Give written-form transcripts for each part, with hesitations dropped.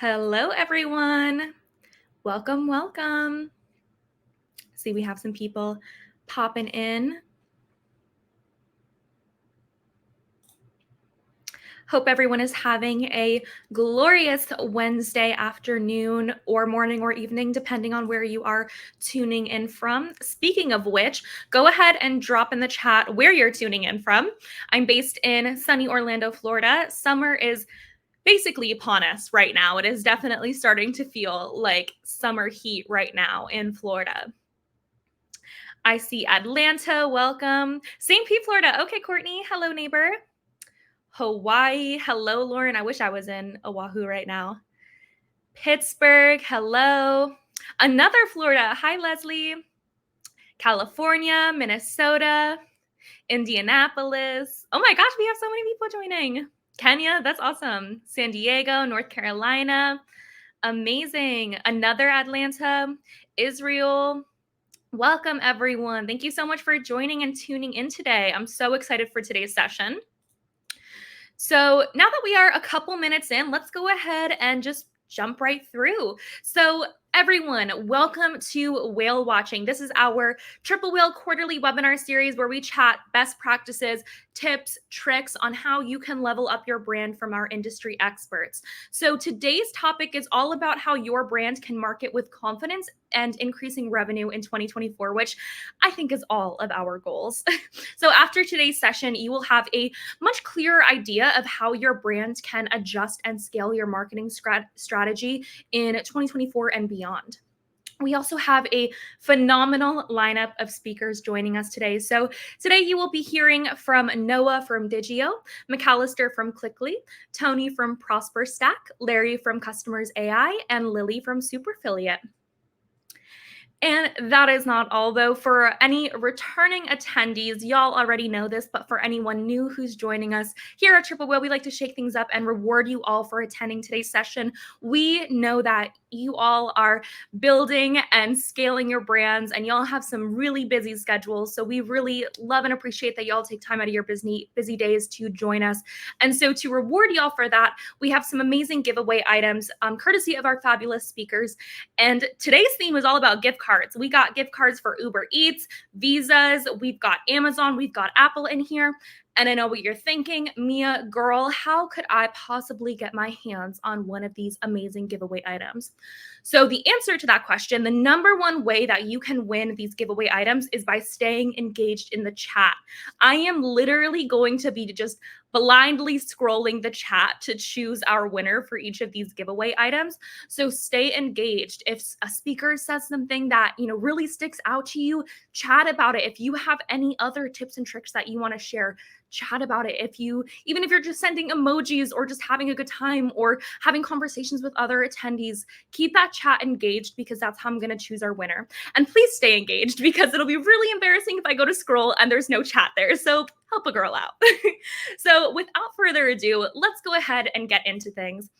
Hello, everyone. Welcome, welcome. See, we have some people popping in. Hope everyone is having a glorious Wednesday afternoon or morning or evening, depending on where you are tuning in from. Speaking of which, go ahead and drop in the chat where you're tuning in from. I'm based in sunny Orlando, Florida. Summer is basically upon us right now. It is definitely starting to feel like summer heat right now in Florida. I see Atlanta, welcome. St. Pete, Florida. Okay, Courtney, hello, neighbor. Hawaii, hello, Lauren. I wish I was in Oahu right now. Pittsburgh, hello. Another Florida. Hi, Leslie. California, Minnesota, Indianapolis. Oh my gosh, we have so many people joining. Kenya, that's awesome. San Diego, North Carolina. Amazing. Another Atlanta, Israel. Welcome, everyone. Thank you so much for joining and tuning in today. I'm so excited for today's session. So now that we are a couple minutes in, let's go ahead and just jump right through. So everyone, welcome to Whale Watching. This is our Triple Whale quarterly webinar series where we chat best practices, tips, tricks on how you can level up your brand from our industry experts. So today's topic is all about how your brand can market with confidence and increasing revenue in 2024, which I think is all of our goals. So after today's session, you will have a much clearer idea of how your brand can adjust and scale your marketing strategy in 2024 and beyond. We also have a phenomenal lineup of speakers joining us today. So today you will be hearing from Noah from Digio, McAllister from Clickly, Tony from Prosper Stack, Larry from Customers AI, and Lily from Superfiliate. And that is not all, though. For any returning attendees, y'all already know this, but for anyone new who's joining us here at Triple Whale, we like to shake things up and reward you all for attending today's session. We know that you all are building and scaling your brands, and y'all have some really busy schedules. So we really love and appreciate that y'all take time out of your busy days to join us. And so to reward y'all for that, we have some amazing giveaway items courtesy of our fabulous speakers. And today's theme is all about gift cards. We got gift cards for Uber Eats, Visas, we've got Amazon, we've got Apple in here. And I know what you're thinking, Mia, girl, how could I possibly get my hands on one of these amazing giveaway items? So the answer to that question, the number one way that you can win these giveaway items is by staying engaged in the chat. I am literally going to be just blindly scrolling the chat to choose our winner for each of these giveaway items. So stay engaged. If a speaker says something that, really sticks out to you, chat about it. If you have any other tips and tricks that you want to share, chat about it. Even if you're just sending emojis or just having a good time or having conversations with other attendees, keep that chat engaged because that's how I'm going to choose our winner. And please stay engaged because it'll be really embarrassing if I go to scroll and there's no chat there. So help a girl out. So without further ado, let's go ahead and get into things.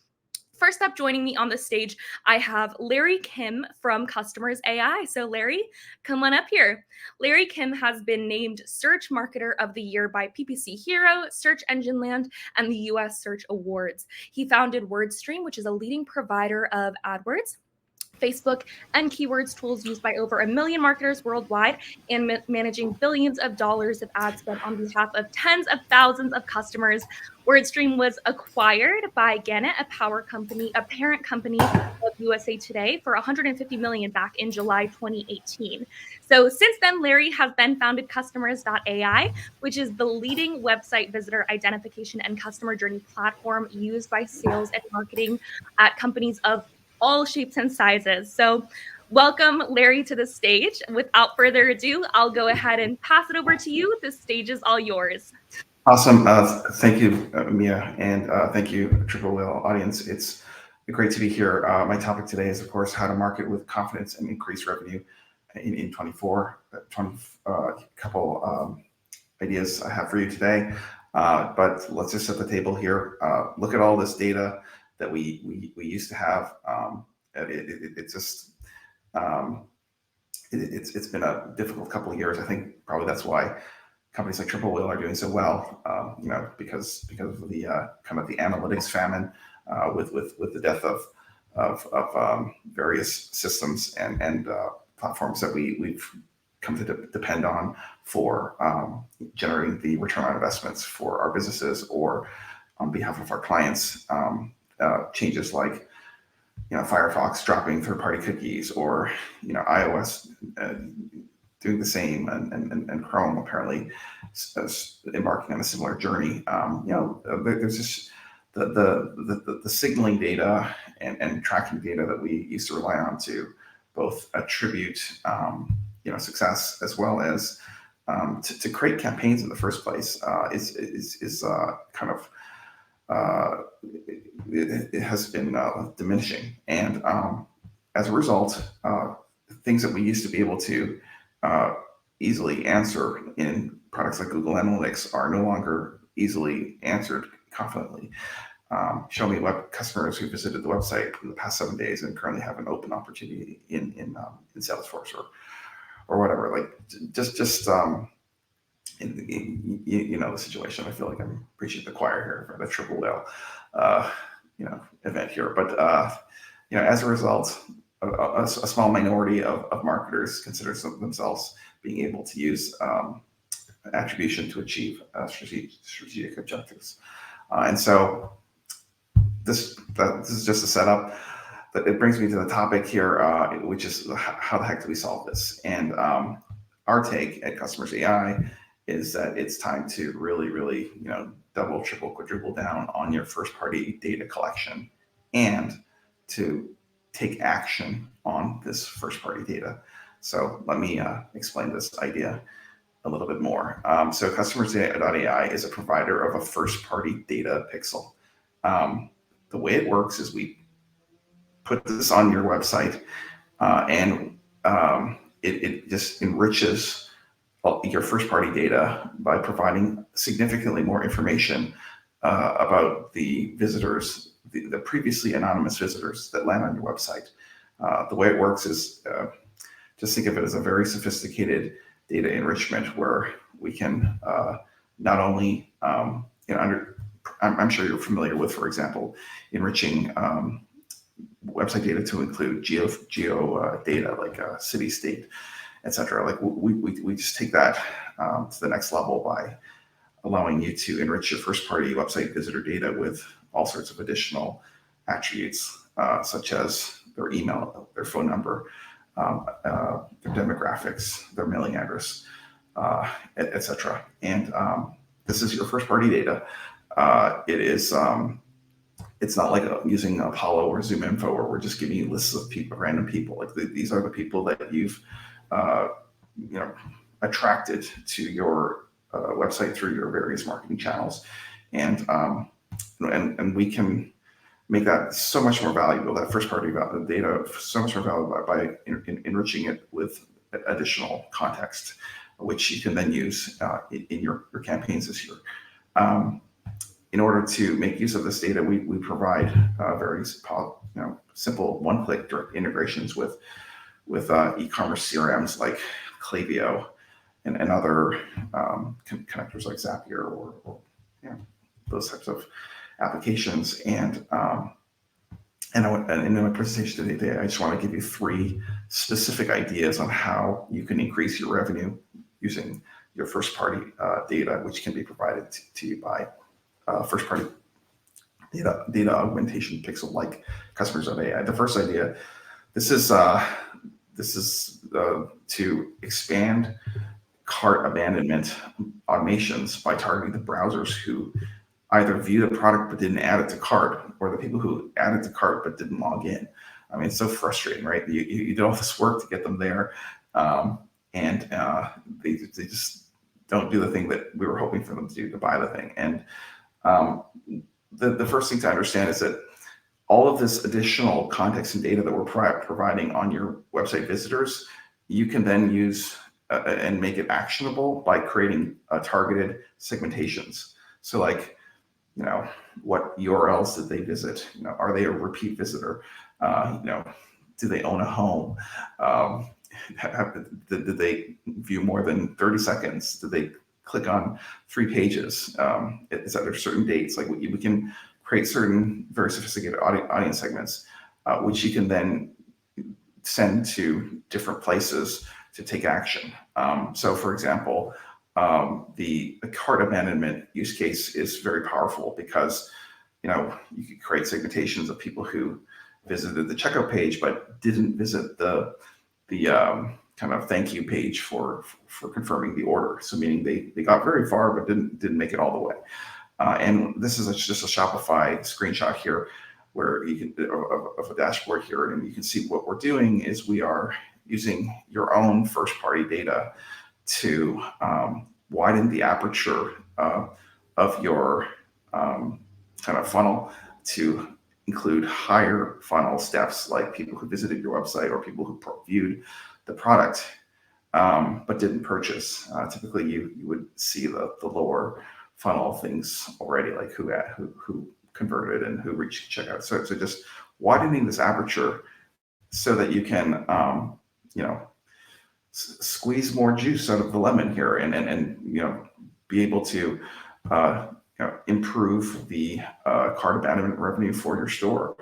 First up, joining me on the stage, I have Larry Kim from Customers AI. So Larry, come on up here. Larry Kim has been named Search Marketer of the Year by PPC Hero, Search Engine Land, and the US Search Awards. He founded WordStream, which is a leading provider of AdWords, Facebook, and keywords tools used by over 1 million marketers worldwide and managing billions of dollars of ad spend on behalf of tens of thousands of customers. WordStream was acquired by Gannett, a parent company of USA Today, for $150 million back in July 2018. So since then, Larry has then founded Customers.ai, which is the leading website visitor identification and customer journey platform used by sales and marketing at companies of all shapes and sizes. So welcome, Larry, to the stage. Without further ado, I'll go ahead and pass it over to you. The stage is all yours. Awesome. Thank you, Mia, and thank you, Triple Whale audience. It's great to be here. My topic today is, of course, how to market with confidence and increase revenue in 24. Couple ideas I have for you today, but let's just set the table here. Look at all this data that we used to have. It's been a difficult couple of years. I think probably that's why companies like Triple Whale are doing so well, because of the kind of the analytics famine. with the death of various systems and platforms that we've come to depend on for generating the return on investments for our businesses or on behalf of our clients. Changes like Firefox dropping third-party cookies, or iOS doing the same, and Chrome apparently embarking on a similar journey. There's just the signaling data and tracking data that we used to rely on to both attribute success as well as to create campaigns in the first place is kind of it has been diminishing, and as a result, things that we used to be able to easily answer in products like Google Analytics are no longer easily answered confidently. Show me what customers who visited the website in the past 7 days and currently have an open opportunity in Salesforce or whatever. Like just the situation. I feel like I'm preaching to the choir here for the Triple Whale event here, but as a result, a small minority of marketers consider themselves being able to use attribution to achieve strategic objectives, and so this is just a setup. But it brings me to the topic here, which is how the heck do we solve this? And our take at Customers AI is that it's time to really, double, triple, quadruple down on your first-party data collection and to take action on this first-party data. So let me explain this idea a little bit more. So Customersai.ai is a provider of a first-party data pixel. The way it works is we put this on your website, and it just enriches your first-party data by providing significantly more information about the visitors, the previously anonymous visitors that land on your website. The way it works is just think of it as a very sophisticated data enrichment where we can not only, I'm sure you're familiar with, for example, enriching website data to include geo data like city, state, etc. Like we just take that to the next level by allowing you to enrich your first-party website visitor data with all sorts of additional attributes, such as their email, their phone number, their demographics, their mailing address, etc. And this is your first-party data. It is. It's not like using Apollo or ZoomInfo where we're just giving you lists of people, random people. Like these are the people that you've attracted to your website through your various marketing channels, and we can make that so much more valuable. That first-party data so much more valuable by enriching it with additional context, which you can then use in your campaigns this year. In order to make use of this data, we provide very simple one-click direct integrations with e-commerce CRMs like Klaviyo and other connectors like Zapier or those types of applications. And in my presentation today, I just want to give you 3 specific ideas on how you can increase your revenue using your first-party data, which can be provided to you by first-party data augmentation pixel like Customersai.ai. The first idea, this is to expand cart abandonment automations by targeting the browsers who either view the product but didn't add it to cart, or the people who added to cart but didn't log in. I mean, it's so frustrating, right? You do all this work to get them there, and they just don't do the thing that we were hoping for them to do, to buy the thing. And the first thing to understand is that all of this additional context and data that we're providing on your website visitors, you can then use and make it actionable by creating targeted segmentations. So like, what URLs did they visit? Are they a repeat visitor? Do they own a home? Did they view more than 30 seconds? Did they click on 3 pages? Is that there certain dates? Like we can create certain very sophisticated audience segments, which you can then send to different places to take action. So for example, the cart abandonment use case is very powerful because, you could create segmentations of people who visited the checkout page but didn't visit the kind of thank you page for confirming the order. So meaning they got very far but didn't make it all the way. And this is just a Shopify screenshot here, where you can of a dashboard here, and you can see what we're doing is we are using your own first-party data to widen the aperture of your kind of funnel to include higher funnel steps, like people who visited your website or people who viewed the product but didn't purchase. Typically, you would see the lower funnel things already, like who converted and who reached checkout. So just widening this aperture so that you can squeeze more juice out of the lemon here, and be able to improve the cart abandonment revenue for your store.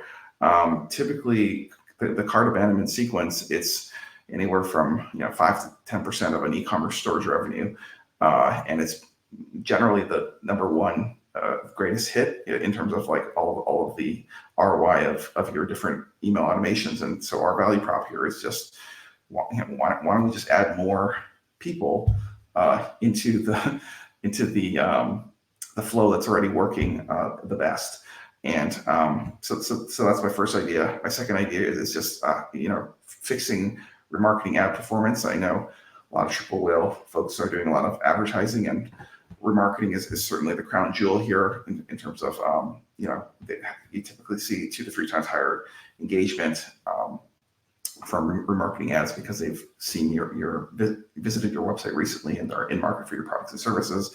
Typically, the cart abandonment sequence, it's anywhere from 5 to 10% of an e-commerce store's revenue, and it's generally the number one greatest hit in terms of like all of the ROI of your different email automations. And so our value prop here is just why don't we just add more people into the flow that's already working the best. And so that's my first idea. My second idea is just fixing remarketing ad performance. I know a lot of Triple Whale folks are doing a lot of advertising, and remarketing is certainly the crown jewel here in terms of you typically see 2 to 3 times higher engagement from remarketing ads because they've seen visited your website recently and are in market for your products and services.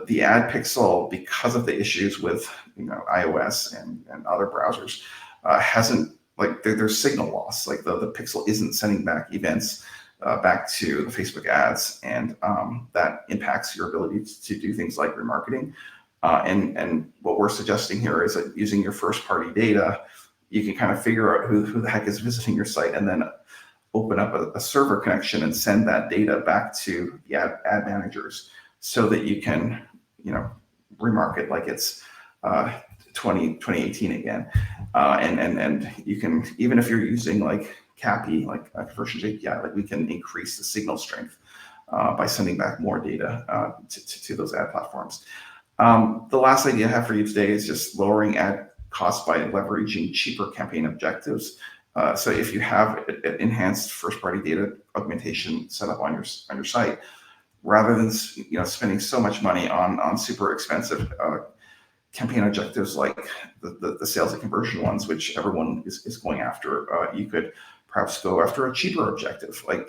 The ad pixel, because of the issues with iOS and other browsers, hasn't, like, there's signal loss. Like the pixel isn't sending back events back to the Facebook ads, and that impacts your ability to do things like remarketing. And what we're suggesting here is that using your first party data, you can kind of figure out who the heck is visiting your site, and then open up a server connection and send that data back to the ad managers so that you can remarket like it's 2018 again. And you can, even if you're using like CAPI, like Conversions API, like we can increase the signal strength by sending back more data to those ad platforms. The last idea I have for you today is just lowering ad costs by leveraging cheaper campaign objectives. So if you have enhanced first-party data augmentation set up on your site, rather than spending so much money on super expensive campaign objectives like the sales and conversion ones, which everyone is going after, you could perhaps go after a cheaper objective like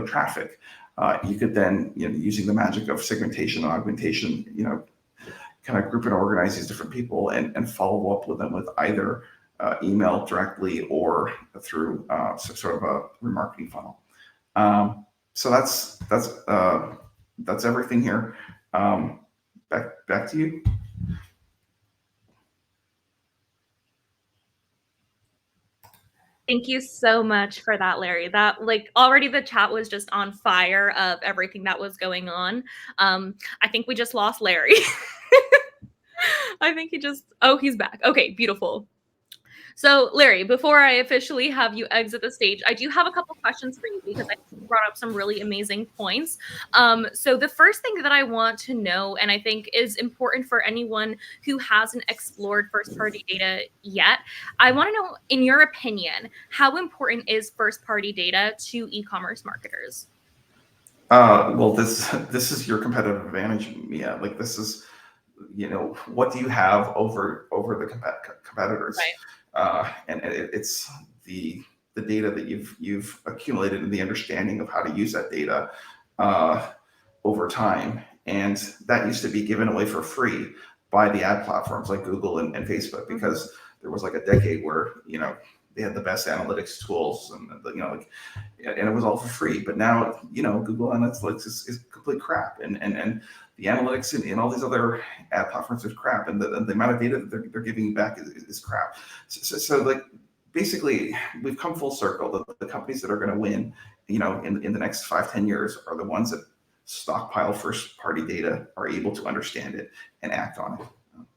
traffic. You could then, using the magic of segmentation and augmentation, kind of group and organize these different people and follow up with them with either email directly or through some sort of a remarketing funnel. So that's everything here. Back to you. Thank you so much for that, Larry. That, like, already the chat was just on fire of everything that was going on. I think we just lost Larry. I think he's back. Okay, beautiful. So, Larry, before I officially have you exit the stage, I do have a couple questions for you because I think you brought up some really amazing points. So the first thing that I want to know, and I think is important for anyone who hasn't explored first-party data yet, I want to know, in your opinion, how important is first-party data to e-commerce marketers? Well, this is your competitive advantage, Mia. Like, this is, what do you have over the competitors? Right. And it's the data that you've accumulated and the understanding of how to use that data over time. And that used to be given away for free by the ad platforms like Google and Facebook, because there was like a decade where they had the best analytics tools, and and it was all for free. But now, Google Analytics is complete crap, and the analytics in all these other ad platforms is crap, and the amount of data that they're giving back is crap. So like basically, we've come full circle. The companies that are going to win, in the next 5-10 years are the ones that stockpile first party data, are able to understand it and act on it.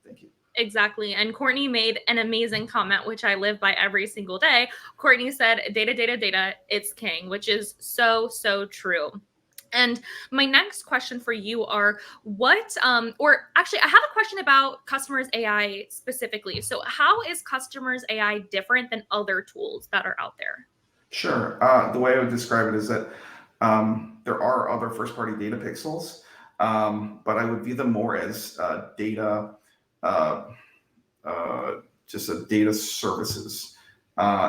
Thank you. Exactly. And Courtney made an amazing comment, which I live by every single day. Courtney said, data, data, data, it's king, which is so, so true. And my next question for you are or actually, I have a question about Customers AI specifically. So how is Customers AI different than other tools that are out there? Sure. The way I would describe it is that there are other first-party data pixels, but I would view them more as data, just a data services.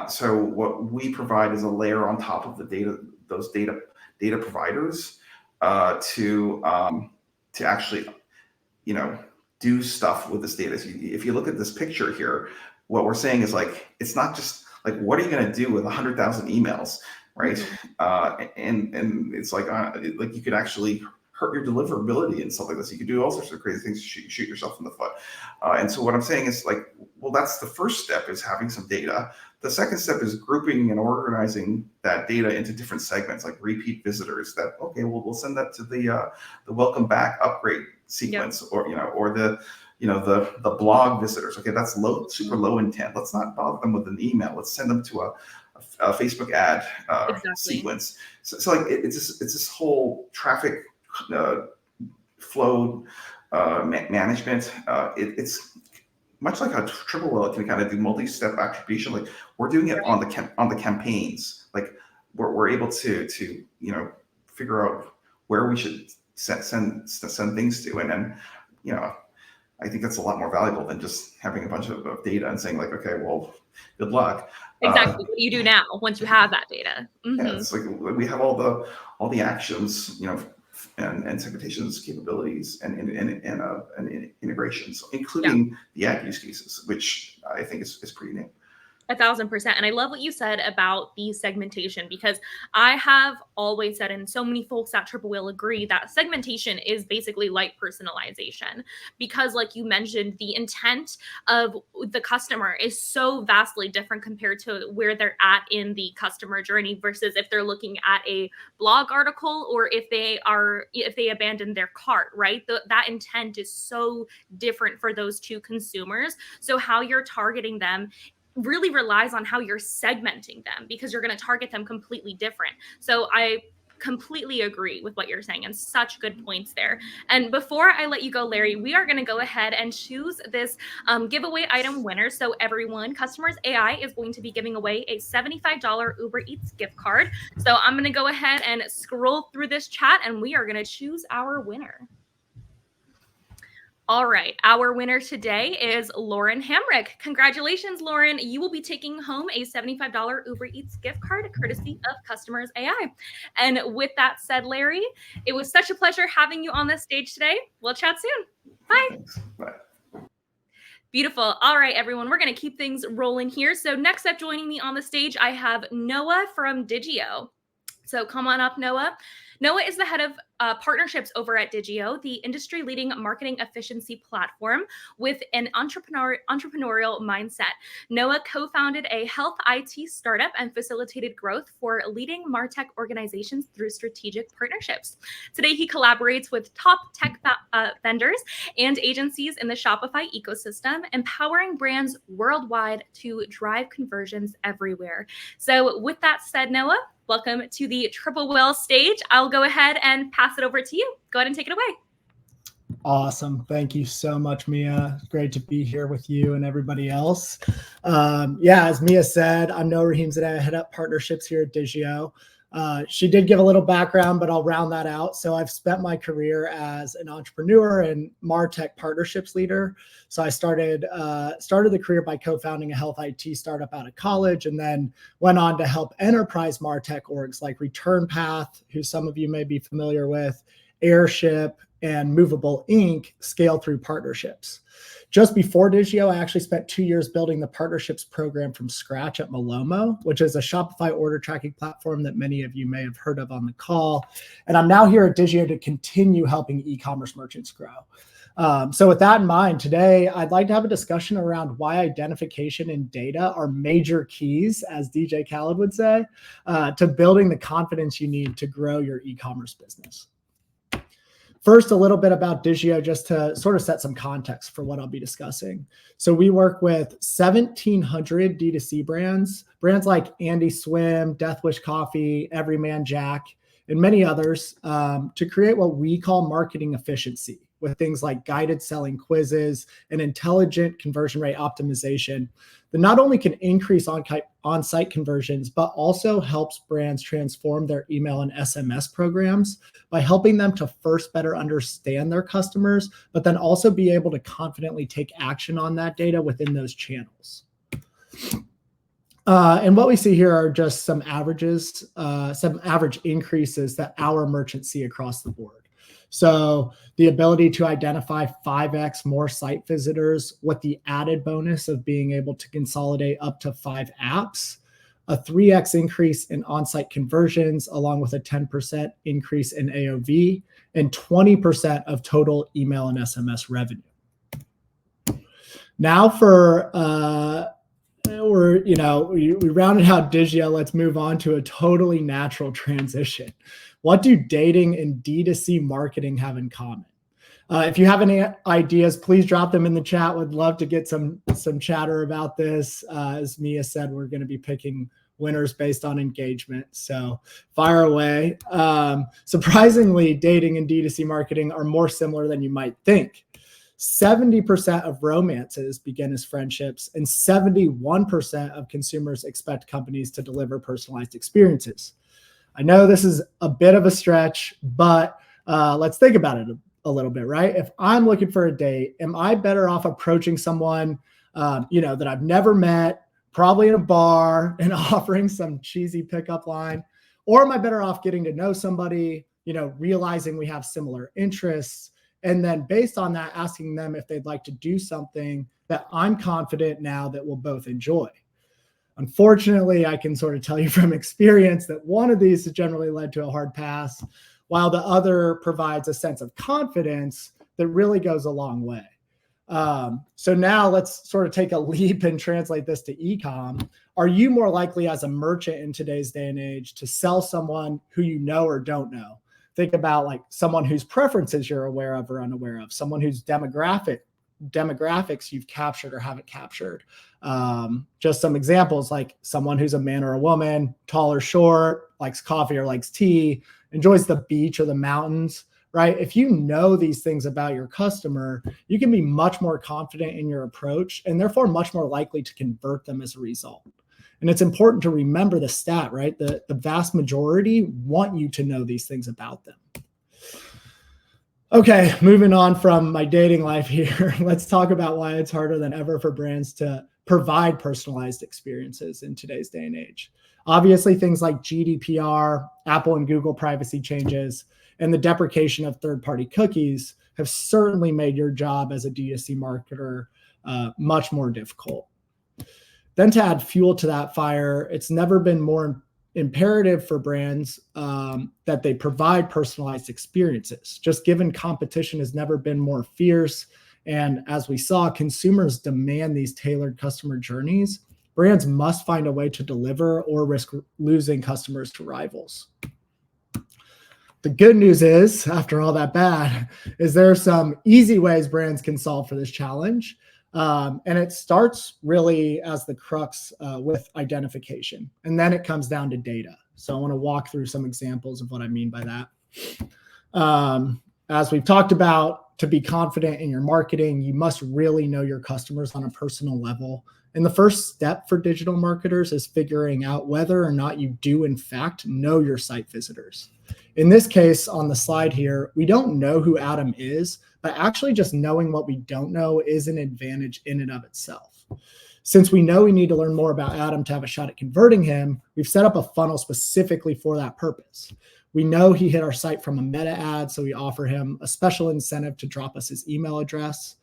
So what we provide is a layer on top of the data, those data providers, to actually, do stuff with this data. So if you look at this picture here, what we're saying is like, it's not just like, what are you going to do with 100,000 emails, right? And it's like you could actually hurt your deliverability and stuff like this. You could do all sorts of crazy things to shoot yourself in the foot. And so what I'm saying is like, well, that's the first step, is having some data. The second step is grouping and organizing that data into different segments, like repeat visitors. That, okay, well, we'll send that to the welcome back upgrade sequence, or the blog visitors. Okay, that's super low intent. Let's not bother them with an email. Let's send them to a Facebook ad sequence. So like it's this whole traffic flow management. It's much like how Triple Whale can kind of do multi-step attribution. Like we're doing it on the campaigns. Like we're able to figure out where we should send things to, and then I think that's a lot more valuable than just having a bunch of data and saying like, okay, well, good luck. Exactly. What do you do now once you have that data? Yeah, it's like we have all the actions, and segmentations capabilities and integrations, including the ad use cases, which I think is pretty neat. 1,000%. And I love what you said about the segmentation, because I have always said, and so many folks at Triple Whale agree, that segmentation is basically like personalization, because like you mentioned, the intent of the customer is so vastly different compared to where they're at in the customer journey versus if they're looking at a blog article or if they abandon their cart, right? That intent is so different for those two consumers. So how you're targeting them really relies on how you're segmenting them, because you're going to target them completely different. So I completely agree with what you're saying, and such good points there. And before I let you go, Larry, we are going to go ahead and choose this giveaway item winner. So everyone, Customers AI is going to be giving away a $75 Uber Eats gift card. So I'm going to go ahead and scroll through this chat, and we are going to choose our winner. All right, our winner today is Lauren Hamrick. Congratulations, Lauren. You will be taking home a $75 Uber Eats gift card courtesy of Customers AI. And with that said, Larry, it was such a pleasure having you on this stage today. We'll chat soon. Bye. Thanks. Bye. Beautiful. All right, everyone, we're going to keep things rolling here. So next up, joining me on the stage, I have Noah from Digio. So come on up, Noah. Noah is the head of partnerships over at Digio, the industry-leading marketing efficiency platform with an entrepreneurial mindset. Noah co-founded a health IT startup and facilitated growth for leading MarTech organizations through strategic partnerships. Today, he collaborates with top tech vendors and agencies in the Shopify ecosystem, empowering brands worldwide to drive conversions everywhere. So with that said, Noah, welcome to the Triple Whale stage. I'll go ahead and pass it over to you. Go ahead and take it away. Awesome. Thank you so much, Mia. Great to be here with you and everybody else. As Mia said, I'm Noah Rahimzadeh. I head up partnerships here at Digio. She did give a little background, but I'll round that out. So I've spent my career as an entrepreneur and MarTech partnerships leader. So I started the career by co-founding a health IT startup out of college, and then went on to help enterprise MarTech orgs like ReturnPath, who some of you may be familiar with, Airship, and Movable Ink scale through partnerships. Just before Digio, I actually spent 2 years building the partnerships program from scratch at Malomo, which is a Shopify order tracking platform that many of you may have heard of on the call. And I'm now here at Digio to continue helping e-commerce merchants grow. So with that in mind, today, I'd like to have a discussion around why identification and data are major keys, as DJ Khaled would say, to building the confidence you need to grow your e-commerce business. First, a little bit about Digio, just to sort of set some context for what I'll be discussing. So we work with 1,700 D2C brands like Andy Swim, Death Wish Coffee, Everyman Jack, and many others to create what we call marketing efficiency with things like guided selling quizzes and intelligent conversion rate optimization that not only can increase on-site conversions, but also helps brands transform their email and SMS programs by helping them to first better understand their customers, but then also be able to confidently take action on that data within those channels. And what we see here are just some averages, some average increases that our merchants see across the board. So the ability to identify 5x more site visitors with the added bonus of being able to consolidate up to 5 apps, a 3x increase in on-site conversions, along with a 10% increase in AOV, and 20% of total email and SMS revenue. Now for we rounded out Digio. Let's move on to a totally natural transition. What do dating and D2C marketing have in common? If you have any ideas, please drop them in the chat. Would love to get some chatter about this. As Mia said, we're going to be picking winners based on engagement. So fire away. Surprisingly, dating and D2C marketing are more similar than you might think. 70% of romances begin as friendships, and 71% of consumers expect companies to deliver personalized experiences. I know this is a bit of a stretch, but let's think about it a little bit, right? If I'm looking for a date, am I better off approaching someone, that I've never met, probably in a bar, and offering some cheesy pickup line? Or am I better off getting to know somebody, realizing we have similar interests, and then based on that, asking them if they'd like to do something that I'm confident now that we'll both enjoy? Unfortunately, I can sort of tell you from experience that one of these has generally led to a hard pass, while the other provides a sense of confidence that really goes a long way. So now let's sort of take a leap and translate this to e-com. Are you more likely as a merchant in today's day and age to sell someone who you know or don't know? Think about like someone whose preferences you're aware of or unaware of, someone whose demographics you've captured or haven't captured. Just some examples, like someone who's a man or a woman, tall or short, likes coffee or likes tea, enjoys the beach or the mountains, right? If you know these things about your customer, you can be much more confident in your approach and therefore much more likely to convert them as a result. And it's important to remember the stat, right? The vast majority want you to know these things about them. Okay, moving on from my dating life here, let's talk about why it's harder than ever for brands to provide personalized experiences in today's day and age. Obviously, things like GDPR, Apple and Google privacy changes, and the deprecation of third-party cookies have certainly made your job as a D2C marketer much more difficult. Then to add fuel to that fire, it's never been more imperative for brands that they provide personalized experiences. Just given competition has never been more fierce. And as we saw, consumers demand these tailored customer journeys. Brands must find a way to deliver or risk losing customers to rivals. The good news is, after all that bad, is there are some easy ways brands can solve for this challenge. And it starts really as the crux with identification. And then it comes down to data. So I want to walk through some examples of what I mean by that. As we've talked about, to be confident in your marketing, you must really know your customers on a personal level. And the first step for digital marketers is figuring out whether or not you do, in fact, know your site visitors. In this case, on the slide here, we don't know who Adam is, but actually just knowing what we don't know is an advantage in and of itself. Since we know we need to learn more about Adam to have a shot at converting him, we've set up a funnel specifically for that purpose. We know he hit our site from a meta ad, so we offer him a special incentive to drop us his email address.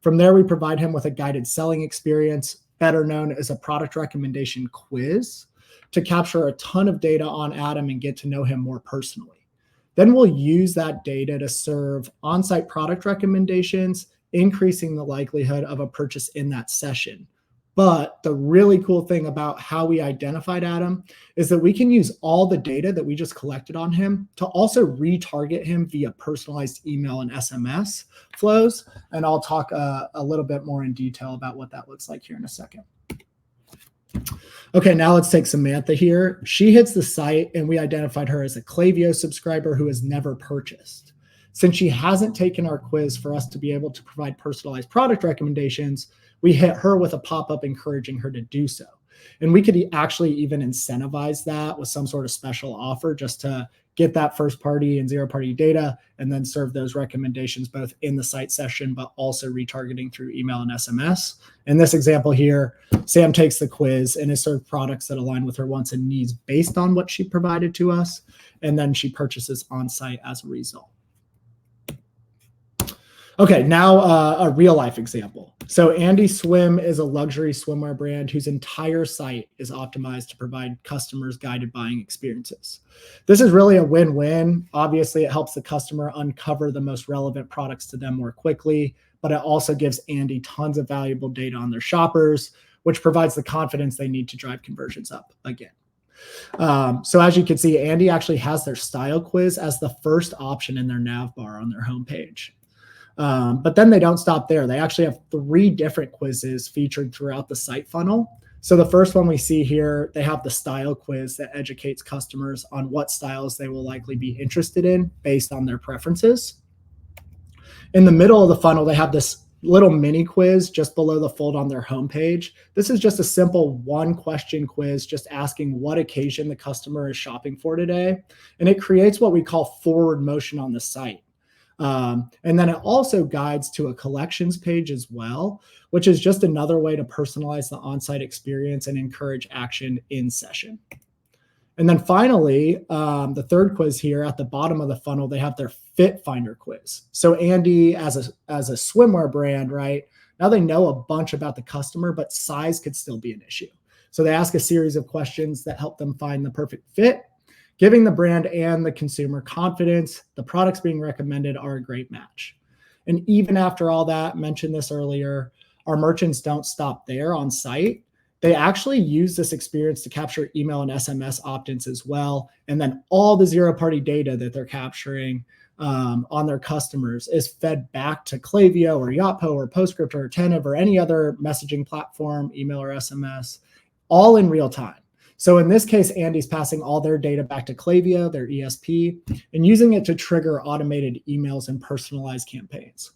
From there, we provide him with a guided selling experience, better known as a product recommendation quiz, to capture a ton of data on Adam and get to know him more personally. Then we'll use that data to serve on-site product recommendations, increasing the likelihood of a purchase in that session. But the really cool thing about how we identified Adam is that we can use all the data that we just collected on him to also retarget him via personalized email and SMS flows. And I'll talk a little bit more in detail about what that looks like here in a second. Okay, now let's take Samantha here. She hits the site and we identified her as a Klaviyo subscriber who has never purchased. Since she hasn't taken our quiz for us to be able to provide personalized product recommendations, we hit her with a pop-up encouraging her to do so. And we could actually even incentivize that with some sort of special offer just to get that first party and zero party data and then serve those recommendations both in the site session, but also retargeting through email and SMS. In this example here, Sam takes the quiz and is served products that align with her wants and needs based on what she provided to us. And then she purchases on site as a result. Okay, now a real life example. So Andy Swim is a luxury swimwear brand whose entire site is optimized to provide customers guided buying experiences. This is really a win-win. Obviously, it helps the customer uncover the most relevant products to them more quickly, but it also gives Andy tons of valuable data on their shoppers, which provides the confidence they need to drive conversions up again. So as you can see, Andy actually has their style quiz as the first option in their nav bar on their homepage. But then they don't stop there. They actually have 3 different quizzes featured throughout the site funnel. So the first one we see here, they have the style quiz that educates customers on what styles they will likely be interested in based on their preferences. In the middle of the funnel, they have this little mini quiz just below the fold on their homepage. This is just a simple 1-question quiz, just asking what occasion the customer is shopping for today. And it creates what we call forward motion on the site. And then it also guides to a collections page as well, which is just another way to personalize the on-site experience and encourage action in session. And then finally, the third quiz here at the bottom of the funnel, they have their Fit Finder quiz. So Andy, as a swimwear brand, right, now they know a bunch about the customer, but size could still be an issue. So they ask a series of questions that help them find the perfect fit, giving the brand and the consumer confidence the products being recommended are a great match. And even after all that, mentioned this earlier, our merchants don't stop there on site. They actually use this experience to capture email and SMS opt-ins as well. And then all the zero-party data that they're capturing on their customers is fed back to Klaviyo or Yotpo or PostScript or Attentive or any other messaging platform, email or SMS, all in real time. So in this case, Andy's passing all their data back to Klaviyo, their ESP, and using it to trigger automated emails and personalized campaigns.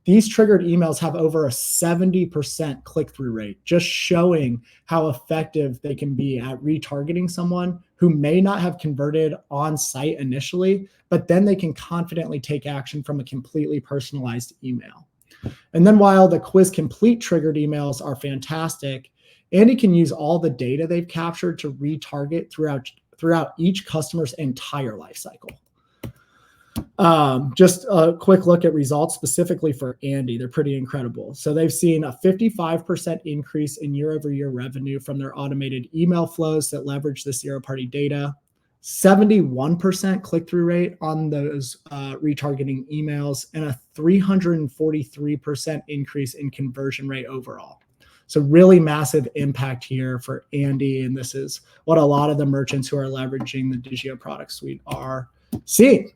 These triggered emails have over a 70% click-through rate, just showing how effective they can be at retargeting someone who may not have converted on site initially, but then they can confidently take action from a completely personalized email. And then while the quiz complete triggered emails are fantastic, Andy can use all the data they've captured to retarget throughout each customer's entire life cycle. Just a quick look at results specifically for Andy. They're pretty incredible. So they've seen a 55% increase in year-over-year revenue from their automated email flows that leverage the zero-party data, 71% click-through rate on those retargeting emails, and a 343% increase in conversion rate overall. So really massive impact here for Andy. And this is what a lot of the merchants who are leveraging the Digio product suite are seeing.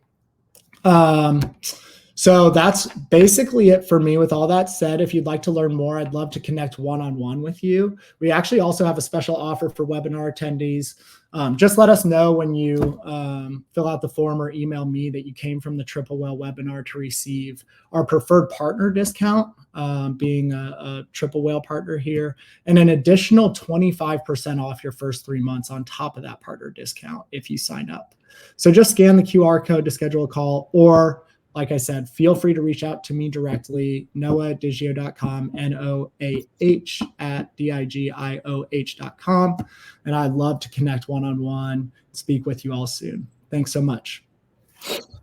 So that's basically it for me. With all that said, if you'd like to learn more, I'd love to connect one-on-one with you. We actually also have a special offer for webinar attendees. Just let us know when you fill out the form or email me that you came from the Triple Whale webinar to receive our preferred partner discount, being a Triple Whale partner here, and an additional 25% off your first 3 months on top of that partner discount if you sign up. So just scan the QR code to schedule a call, or like I said, feel free to reach out to me directly, noah@digio.com, NOAH@digioh.com. And I'd love to connect one-on-one, speak with you all soon. Thanks so much.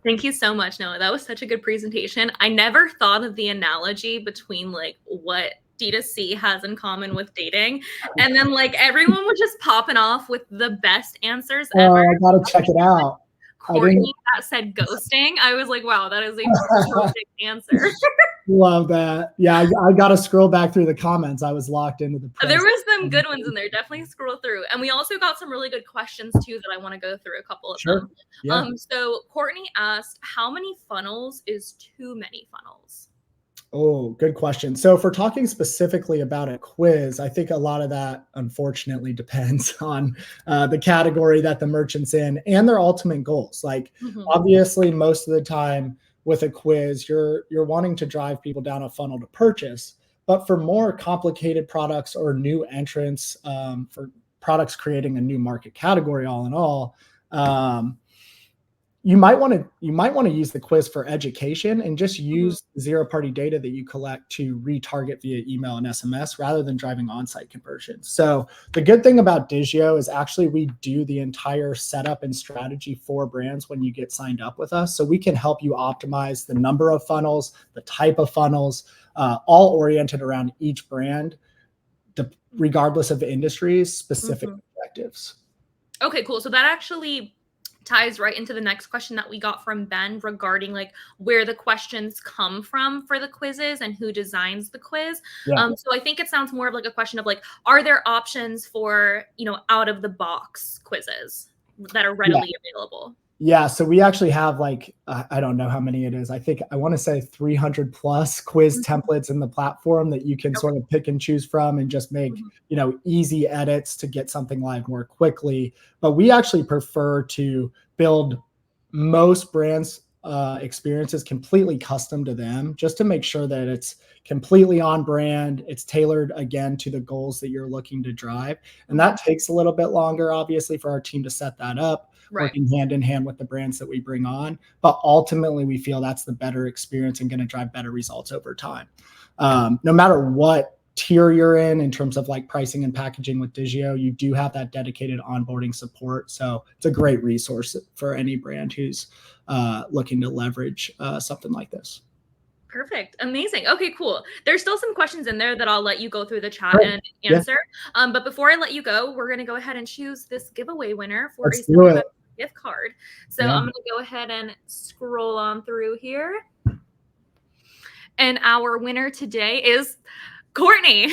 Thank you so much, Noah. That was such a good presentation. I never thought of the analogy between like what D2C has in common with dating. And then like everyone was just popping off with the best answers ever. I gotta check it out. Courtney that said ghosting. I was like, wow, that is a perfect answer. Love that. Yeah, I got to scroll back through the comments. I was locked into the press. There was some good ones in there. Definitely scroll through. And we also got some really good questions too that I want to go through a couple of them. Yeah. So Courtney asked, how many funnels is too many funnels? Oh, good question. So if we're talking specifically about a quiz, I think a lot of that unfortunately depends on the category that the merchant's in and their ultimate goals. Like obviously most of the time with a quiz, you're wanting to drive people down a funnel to purchase. But for more complicated products or new entrants, for products creating a new market category, all in all, you might want to use the quiz for education and just use zero-party data that you collect to retarget via email and SMS rather than driving on-site conversions. So the good thing about Digio is actually we do the entire setup and strategy for brands when you get signed up with us. So we can help you optimize the number of funnels, the type of funnels, all oriented around each brand, regardless of industries, specific objectives. Okay, cool. So that actually ties right into the next question that we got from Ben regarding like where the questions come from for the quizzes and who designs the quiz. So I think it sounds more of like a question of like, are there options for, out of the box quizzes that are readily available? Yeah, so we actually have like, I don't know how many it is. I want to say 300 plus quiz templates in the platform that you can sort of pick and choose from and just make, easy edits to get something live more quickly. But we actually prefer to build most brands' experiences completely custom to them, just to make sure that it's completely on brand. It's tailored again to the goals that you're looking to drive. And that takes a little bit longer, obviously, for our team to set that up. Working hand in hand with the brands that we bring on. But ultimately, we feel that's the better experience and going to drive better results over time. No matter what tier you're in terms of like pricing and packaging with Digio, you do have that dedicated onboarding support. So it's a great resource for any brand who's looking to leverage something like this. Perfect. Amazing. Okay, cool. There's still some questions in there that I'll let you go through the chat and answer. But before I let you go, we're going to go ahead and choose this giveaway winner for a gift card. So I'm going to go ahead and scroll on through here. And our winner today is Courtney.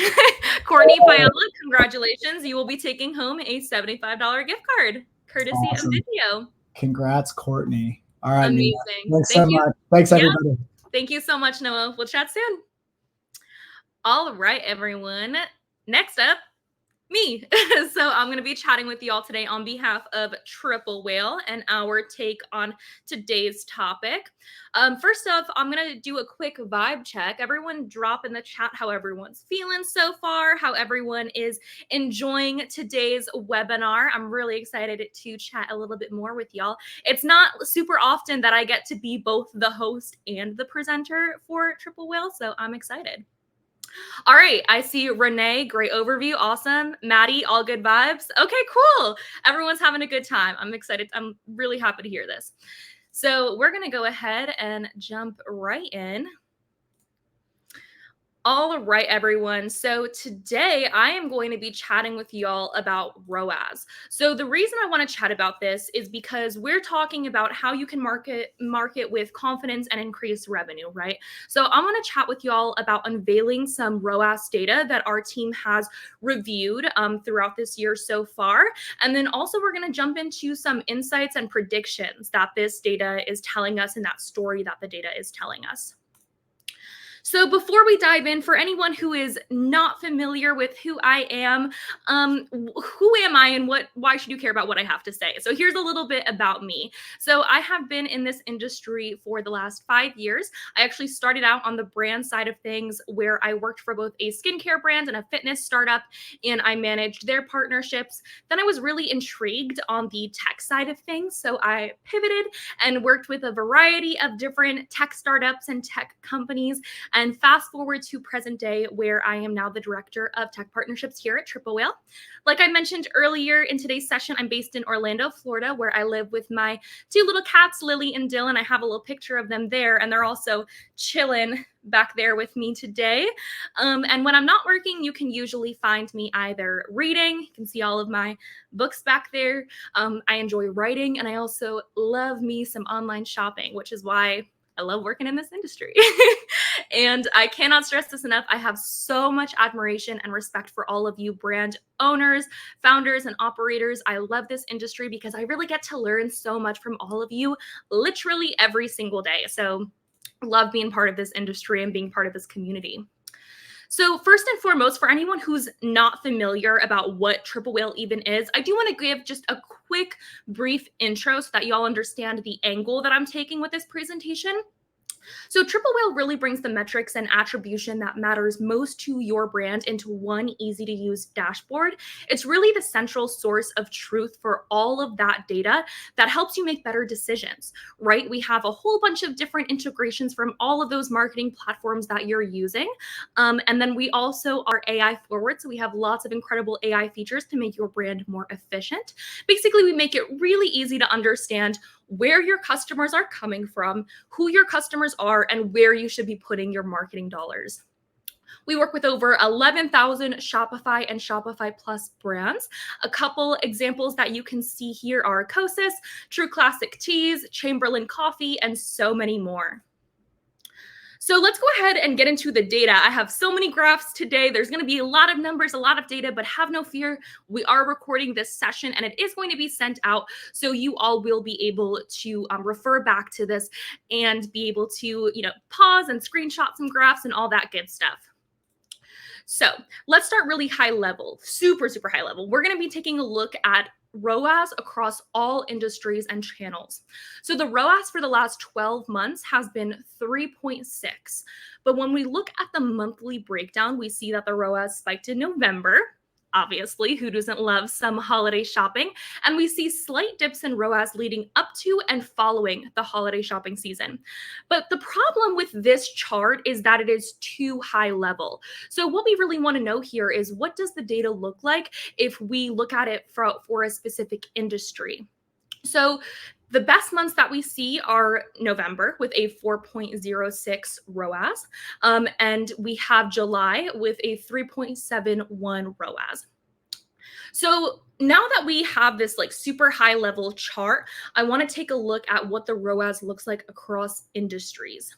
Courtney Fiala, congratulations. You will be taking home a $75 gift card, courtesy of Digio. Congrats, Courtney. All right. Amazing. Thanks so much. Thanks, everybody. Thank you so much, Noah. We'll chat soon. All right, everyone. Next up, me. So I'm going to be chatting with you all today on behalf of Triple Whale and our take on today's topic. First off, I'm going to do a quick vibe check. Everyone drop in the chat how everyone's feeling so far, how everyone is enjoying today's webinar. I'm really excited to chat a little bit more with y'all. It's not super often that I get to be both the host and the presenter for Triple Whale, so I'm excited. All right, I see Renee, great overview, awesome. Maddie, all good vibes. Okay, cool. Everyone's having a good time. I'm excited. I'm really happy to hear this. So we're going to go ahead and jump right in. All right, everyone. So today I am going to be chatting with y'all about ROAS. So the reason I want to chat about this is because we're talking about how you can market with confidence and increase revenue, right? So I want to chat with y'all about unveiling some ROAS data that our team has reviewed throughout this year so far. And then also we're going to jump into some insights and predictions that this data is telling us and that story that the data is telling us. So before we dive in, for anyone who is not familiar with who I am, who am I and why should you care about what I have to say? So here's a little bit about me. So I have been in this industry for the last 5 years. I actually started out on the brand side of things where I worked for both a skincare brand and a fitness startup, and I managed their partnerships. Then I was really intrigued on the tech side of things. So I pivoted and worked with a variety of different tech startups and tech companies. and fast forward to present day, where I am now the Director of Tech Partnerships here at Triple Whale. Like I mentioned earlier in today's session, I'm based in Orlando, Florida, where I live with my two little cats, Lily and Dylan. I have a little picture of them there, and they're also chilling back there with me today. And when I'm not working, you can usually find me either reading. You can see all of my books back there. I enjoy writing, and I also love me some online shopping, which is why I love working in this industry. And I cannot stress this enough. I have so much admiration and respect for all of you brand owners, founders, and operators. I love this industry because I really get to learn so much from all of you literally every single day. So love being part of this industry and being part of this community. So first and foremost, for anyone who's not familiar about what Triple Whale even is, I do want to give just a quick, brief intro so that y'all understand the angle that I'm taking with this presentation. So Triple Whale really brings the metrics and attribution that matters most to your brand into one easy to use dashboard. It's really the central source of truth for all of that data that helps you make better decisions, right? We have a whole bunch of different integrations from all of those marketing platforms that you're using. And then we also are AI forward. So we have lots of incredible AI features to make your brand more efficient. Basically, we make it really easy to understand where your customers are coming from, who your customers are, and where you should be putting your marketing dollars. We work with over 11,000 Shopify and Shopify Plus brands. A couple examples that you can see here are Kosas, True Classic Teas, Chamberlain Coffee, and so many more. So let's go ahead and get into the data. I have so many graphs today. There's going to be a lot of numbers, a lot of data, but have no fear. We are recording this session and it is going to be sent out. So you all will be able to refer back to this and be able to, pause and screenshot some graphs and all that good stuff. So let's start really high level, super, super high level. We're going to be taking a look at ROAS across all industries and channels. So the ROAS for the last 12 months has been 3.6. But when we look at the monthly breakdown, we see that the ROAS spiked in November. Obviously, who doesn't love some holiday shopping? And we see slight dips in ROAS leading up to and following the holiday shopping season. But the problem with this chart is that it is too high level. So what we really want to know here is, what does the data look like if we look at it for a specific industry? So the best months that we see are November with a 4.06 ROAS, and we have July with a 3.71 ROAS. So now that we have this super high level chart, I want to take a look at what the ROAS looks like across industries.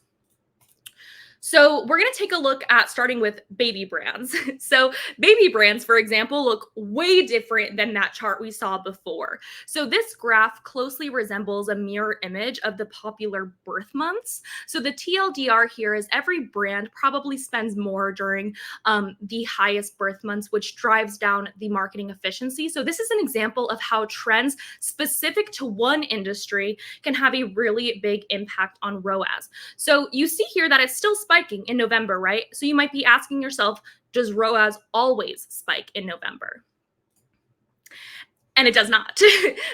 So we're going to take a look at starting with baby brands. So baby brands, for example, look way different than that chart we saw before. So this graph closely resembles a mirror image of the popular birth months. So the TLDR here is every brand probably spends more during the highest birth months, which drives down the marketing efficiency. So this is an example of how trends specific to one industry can have a really big impact on ROAS. So you see here that it's still spiking in November, right? So you might be asking yourself, does ROAS always spike in November? And it does not.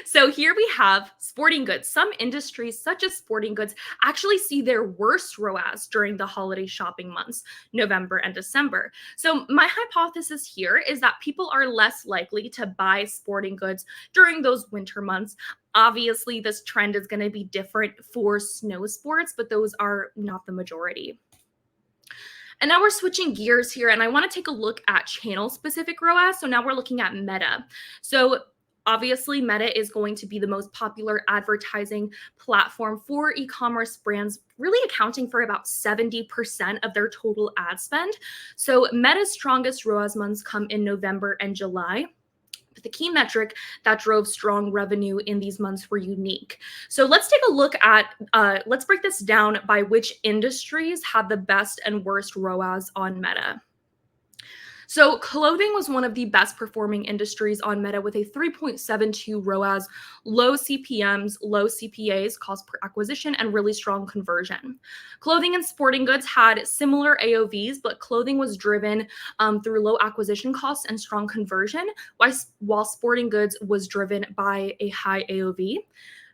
So here we have sporting goods. Some industries, such as sporting goods, actually see their worst ROAS during the holiday shopping months, November and December. So my hypothesis here is that people are less likely to buy sporting goods during those winter months. Obviously, this trend is going to be different for snow sports, but those are not the majority. And now we're switching gears here, and I want to take a look at channel-specific ROAS. So now we're looking at Meta. So obviously, Meta is going to be the most popular advertising platform for e-commerce brands, really accounting for about 70% of their total ad spend. So Meta's strongest ROAS months come in November and July. But the key metric that drove strong revenue in these months were unique. So let's take a look at, let's break this down by which industries had the best and worst ROAS on Meta. So clothing was one of the best performing industries on Meta with a 3.72 ROAS, low CPMs, low CPAs, cost per acquisition, and really strong conversion. Clothing and sporting goods had similar AOVs, but clothing was driven through low acquisition costs and strong conversion, while sporting goods was driven by a high AOV.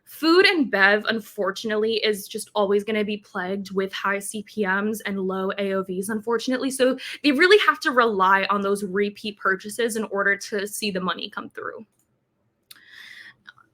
Food and bev, unfortunately, is just always going to be plagued with high CPMs and low AOVs, unfortunately. So they really have to rely on those repeat purchases in order to see the money come through.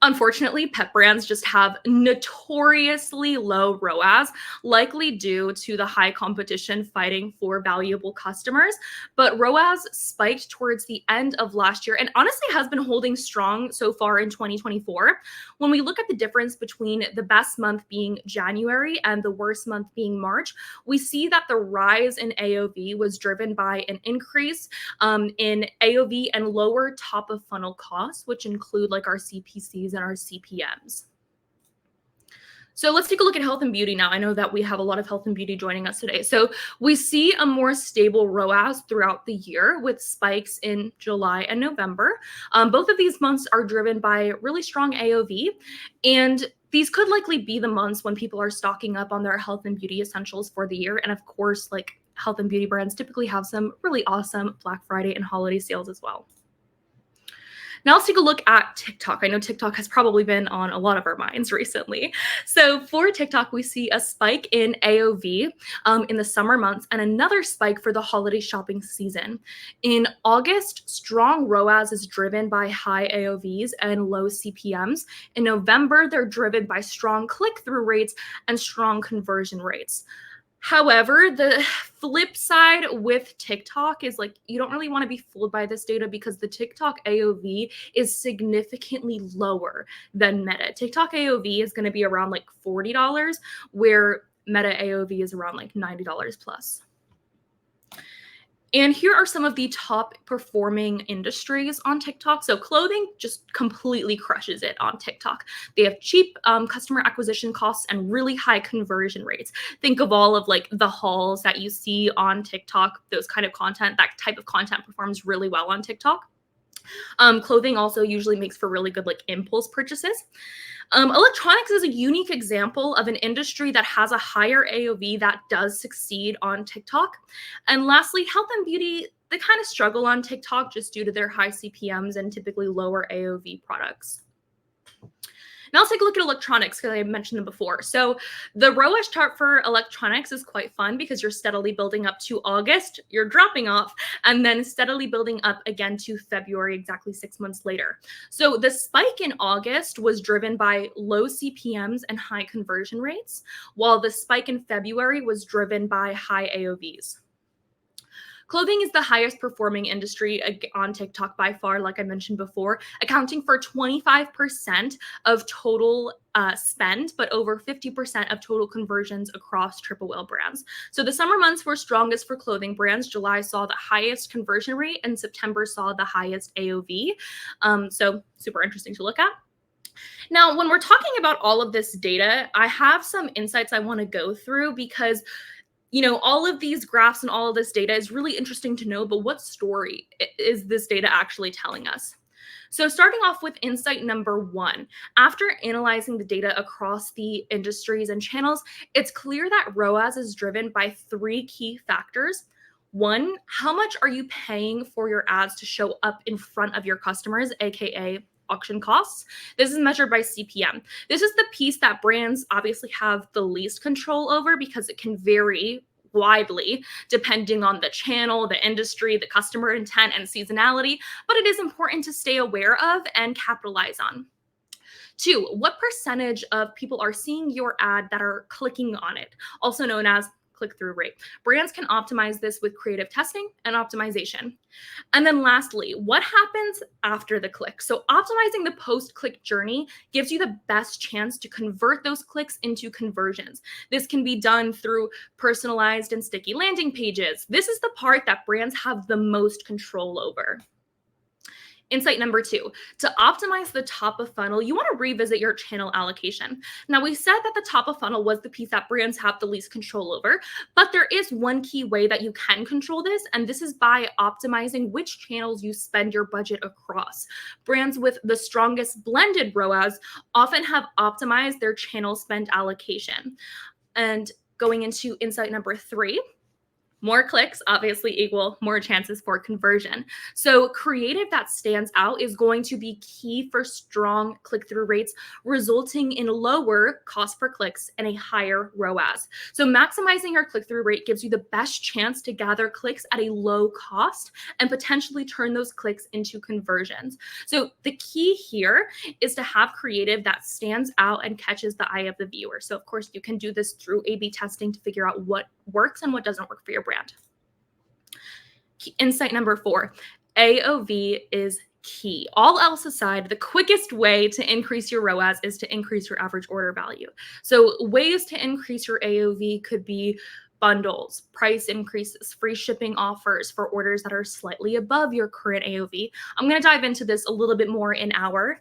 Unfortunately, pet brands just have notoriously low ROAS, likely due to the high competition fighting for valuable customers. But ROAS spiked towards the end of last year and honestly has been holding strong so far in 2024. When we look at the difference between the best month being January and the worst month being March, we see that the rise in AOV was driven by an increase in AOV and lower top of funnel costs, which include like our CPCs and our CPMs. So let's take a look at health and beauty now. I know that we have a lot of health and beauty joining us today. So we see a more stable ROAS throughout the year with spikes in July and November. Both of these months are driven by really strong AOV, and these could likely be the months when people are stocking up on their health and beauty essentials for the year. And of course, like health and beauty brands typically have some really awesome Black Friday and holiday sales as well. Now let's take a look at TikTok. I know TikTok has probably been on a lot of our minds recently. So for TikTok, we see a spike in AOV in the summer months and another spike for the holiday shopping season. In August, strong ROAS is driven by high AOVs and low CPMs. In November, they're driven by strong click-through rates and strong conversion rates. However, the flip side with TikTok is like, you don't really want to be fooled by this data because the TikTok AOV is significantly lower than Meta. TikTok AOV is going to be around like $40, where Meta AOV is around like $90 plus. And here are some of the top performing industries on TikTok. So clothing just completely crushes it on TikTok. They have cheap customer acquisition costs and really high conversion rates. Think of all of like the hauls that you see on TikTok, those kind of content, that type of content performs really well on TikTok. Clothing also usually makes for really good like impulse purchases. Electronics is a unique example of an industry that has a higher AOV that does succeed on TikTok. And lastly, health and beauty, they kind of struggle on TikTok just due to their high CPMs and typically lower AOV products. Now let's take a look at electronics because I mentioned them before. So the ROAS chart for electronics is quite fun because you're steadily building up to August, you're dropping off, and then steadily building up again to February, exactly 6 months later. So the spike in August was driven by low CPMs and high conversion rates, while the spike in February was driven by high AOVs. Clothing is the highest performing industry on TikTok by far, like I mentioned before, accounting for 25% of total spend, but over 50% of total conversions across Triple Whale brands. So the summer months were strongest for clothing brands. July saw the highest conversion rate and September saw the highest AOV. So super interesting to look at. Now, when we're talking about all of this data, I have some insights I want to go through because all of these graphs and all of this data is really interesting to know, but what story is this data actually telling us? So starting off with insight number 1, after analyzing the data across the industries and channels, it's clear that ROAS is driven by 3 key factors. 1, how much are you paying for your ads to show up in front of your customers, aka auction costs? This is measured by CPM. This is the piece that brands obviously have the least control over because it can vary widely depending on the channel, the industry, the customer intent, and seasonality, but it is important to stay aware of and capitalize on. 2, what percentage of people are seeing your ad that are clicking on it, also known as click-through rate. Brands can optimize this with creative testing and optimization. And then lastly, what happens after the click? So optimizing the post-click journey gives you the best chance to convert those clicks into conversions. This can be done through personalized and sticky landing pages. This is the part that brands have the most control over. Insight number 2, to optimize the top of funnel, you want to revisit your channel allocation. Now, we said that the top of funnel was the piece that brands have the least control over, but there is one key way that you can control this, and this is by optimizing which channels you spend your budget across. Brands with the strongest blended ROAS often have optimized their channel spend allocation. And going into insight number 3, More clicks obviously equal more chances for conversion. So creative that stands out is going to be key for strong click-through rates, resulting in lower cost per clicks and a higher ROAS. So maximizing your click-through rate gives you the best chance to gather clicks at a low cost and potentially turn those clicks into conversions. So the key here is to have creative that stands out and catches the eye of the viewer. So of course you can do this through A/B testing to figure out what works and what doesn't work for your brand. Insight number 4, AOV is key. All else aside, the quickest way to increase your ROAS is to increase your average order value. So ways to increase your AOV could be bundles, price increases, free shipping offers for orders that are slightly above your current AOV. I'm going to dive into this a little bit more in our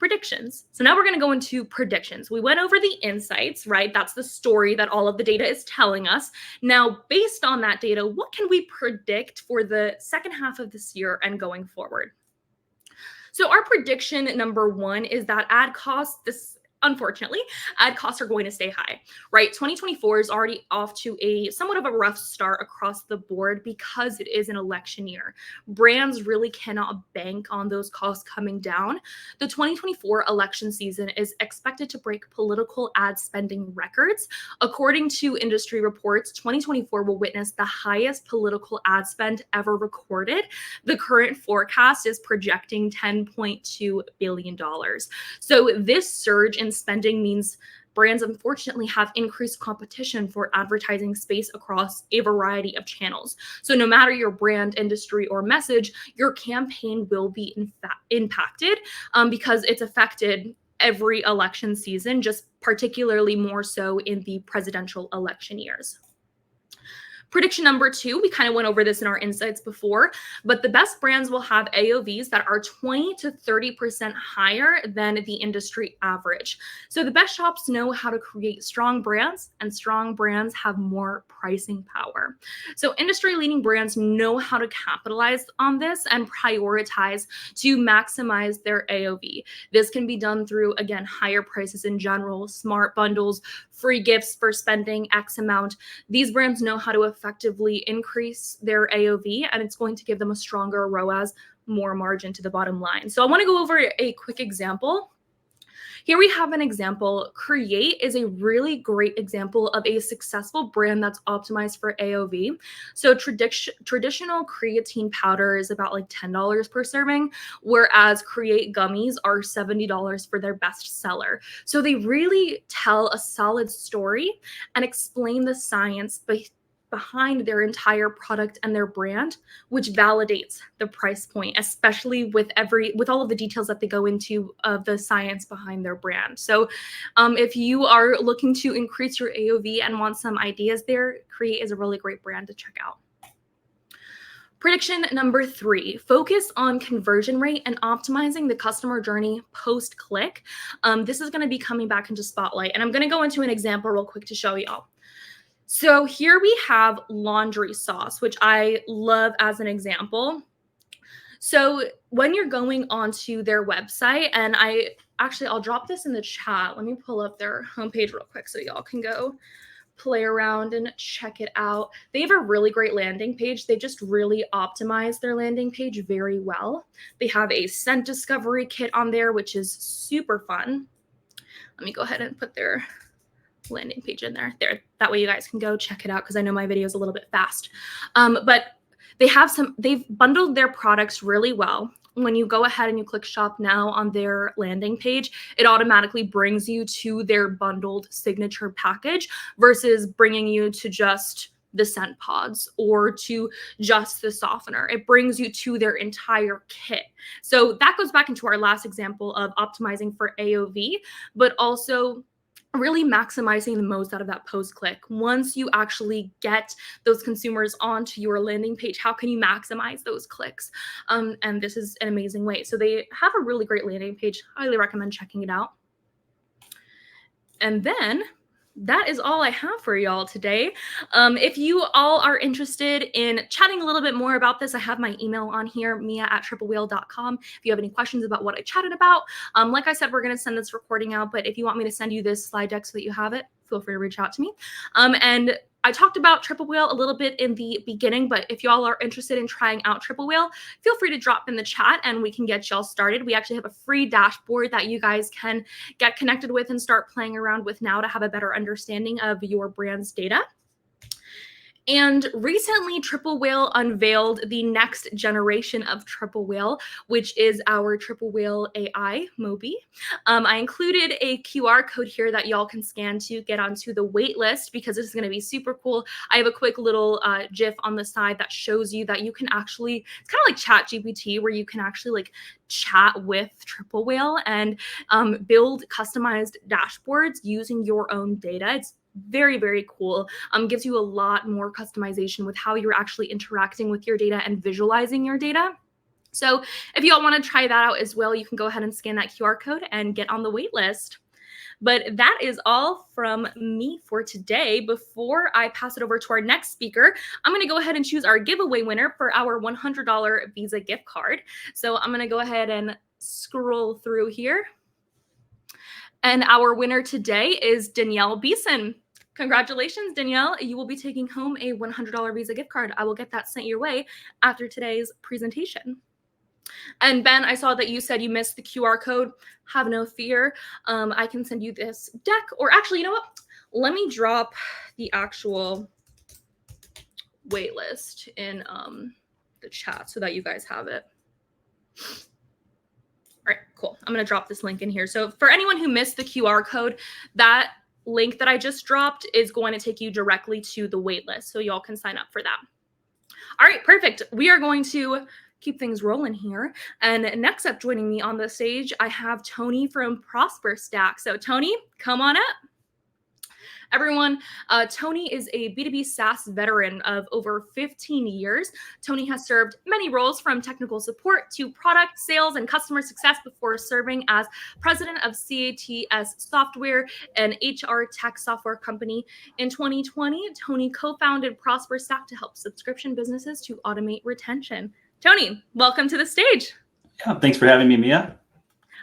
predictions. So now we're going to go into predictions. We went over the insights, right? That's the story that all of the data is telling us. Now, based on that data, what can we predict for the second half of this year and going forward? So our prediction number 1 is that unfortunately, ad costs are going to stay high, right? 2024 is already off to a somewhat of a rough start across the board because it is an election year. Brands really cannot bank on those costs coming down. The 2024 election season is expected to break political ad spending records. According to industry reports, 2024 will witness the highest political ad spend ever recorded. The current forecast is projecting $10.2 billion. So this surge in spending means brands unfortunately have increased competition for advertising space across a variety of channels. So no matter your brand, industry, or message, your campaign will be impacted because it's affected every election season, just particularly more so in the presidential election years. Prediction number 2, we kind of went over this in our insights before, but the best brands will have AOVs that are 20 to 30% higher than the industry average. So the best shops know how to create strong brands, and strong brands have more pricing power. So industry-leading brands know how to capitalize on this and prioritize to maximize their AOV. This can be done through, again, higher prices in general, smart bundles, free gifts for spending X amount. These brands know how to effectively increase their AOV, and it's going to give them a stronger ROAS, more margin to the bottom line. So I want to go over a quick example. Here we have an example. Create is a really great example of a successful brand that's optimized for AOV. So traditional creatine powder is about like $10 per serving, whereas Create gummies are $70 for their best seller. So they really tell a solid story and explain the science behind their entire product and their brand, which validates the price point, especially with all of the details that they go into of the science behind their brand. So if you are looking to increase your AOV and want some ideas there, Create is a really great brand to check out. Prediction number 3, focus on conversion rate and optimizing the customer journey post-click. This is going to be coming back into Spotlight, and I'm going to go into an example real quick to show y'all. So here we have laundry sauce, which I love as an example. So when you're going onto their website, and I'll drop this in the chat. Let me pull up their homepage real quick so y'all can go play around and check it out. They have a really great landing page. They just really optimized their landing page very well. They have a scent discovery kit on there, which is super fun. Let me go ahead and put their landing page in there. That way you guys can go check it out because I know my video is a little bit fast. But they've bundled their products really well. When you go ahead and you click shop now on their landing page, it automatically brings you to their bundled signature package versus bringing you to just the scent pods or to just the softener. It brings you to their entire kit. So that goes back into our last example of optimizing for AOV, but also really maximizing the most out of that post-click. Once you actually get those consumers onto your landing page, how can you maximize those clicks? And this is an amazing way. So they have a really great landing page. Highly recommend checking it out. And then that is all I have for y'all today. If you all are interested in chatting a little bit more about this, I have my email on here, mia@triplewhale.com. If you have any questions about what I chatted about, like I said, we're going to send this recording out, but if you want me to send you this slide deck so that you have it, feel free to reach out to me. And I talked about Triple Whale a little bit in the beginning, but if y'all are interested in trying out Triple Whale, feel free to drop in the chat and we can get y'all started. We actually have a free dashboard that you guys can get connected with and start playing around with now to have a better understanding of your brand's data. And recently, Triple Whale unveiled the next generation of Triple Whale, which is our Triple Whale AI Mobi. I included a QR code here that y'all can scan to get onto the wait list because this is going to be super cool. I have a quick little GIF on the side that shows you that you can actually, it's kind of like Chat GPT, where you can actually like chat with Triple Whale and build customized dashboards using your own data. It's very, very cool. Gives you a lot more customization with how you're actually interacting with your data and visualizing your data. So if you all want to try that out as well, you can go ahead and scan that QR code and get on the wait list. But that is all from me for today. Before I pass it over to our next speaker, I'm going to go ahead and choose our giveaway winner for our $100 Visa gift card. So I'm going to go ahead and scroll through here. And our winner today is Danielle Beeson. Congratulations, Danielle. You will be taking home a $100 Visa gift card. I will get that sent your way after today's presentation. And Ben, I saw that you said you missed the QR code. Have no fear. I can send you this deck, or actually, you know what? Let me drop the actual wait list in the chat so that you guys have it. All right, cool. I'm going to drop this link in here. So for anyone who missed the QR code, that link that I just dropped is going to take you directly to the wait list. So y'all can sign up for that. All right, perfect. We are going to keep things rolling here. And next up joining me on the stage, I have Tony from Prosper Stack. So Tony, come on up. Everyone, Tony is a B2B SaaS veteran of over 15 years. Tony has served many roles from technical support to product sales and customer success before serving as president of CATS Software, an HR tech software company. In 2020, Tony co-founded Prosper Stack to help subscription businesses to automate retention. Tony, welcome to the stage. Yeah, thanks for having me, Mia.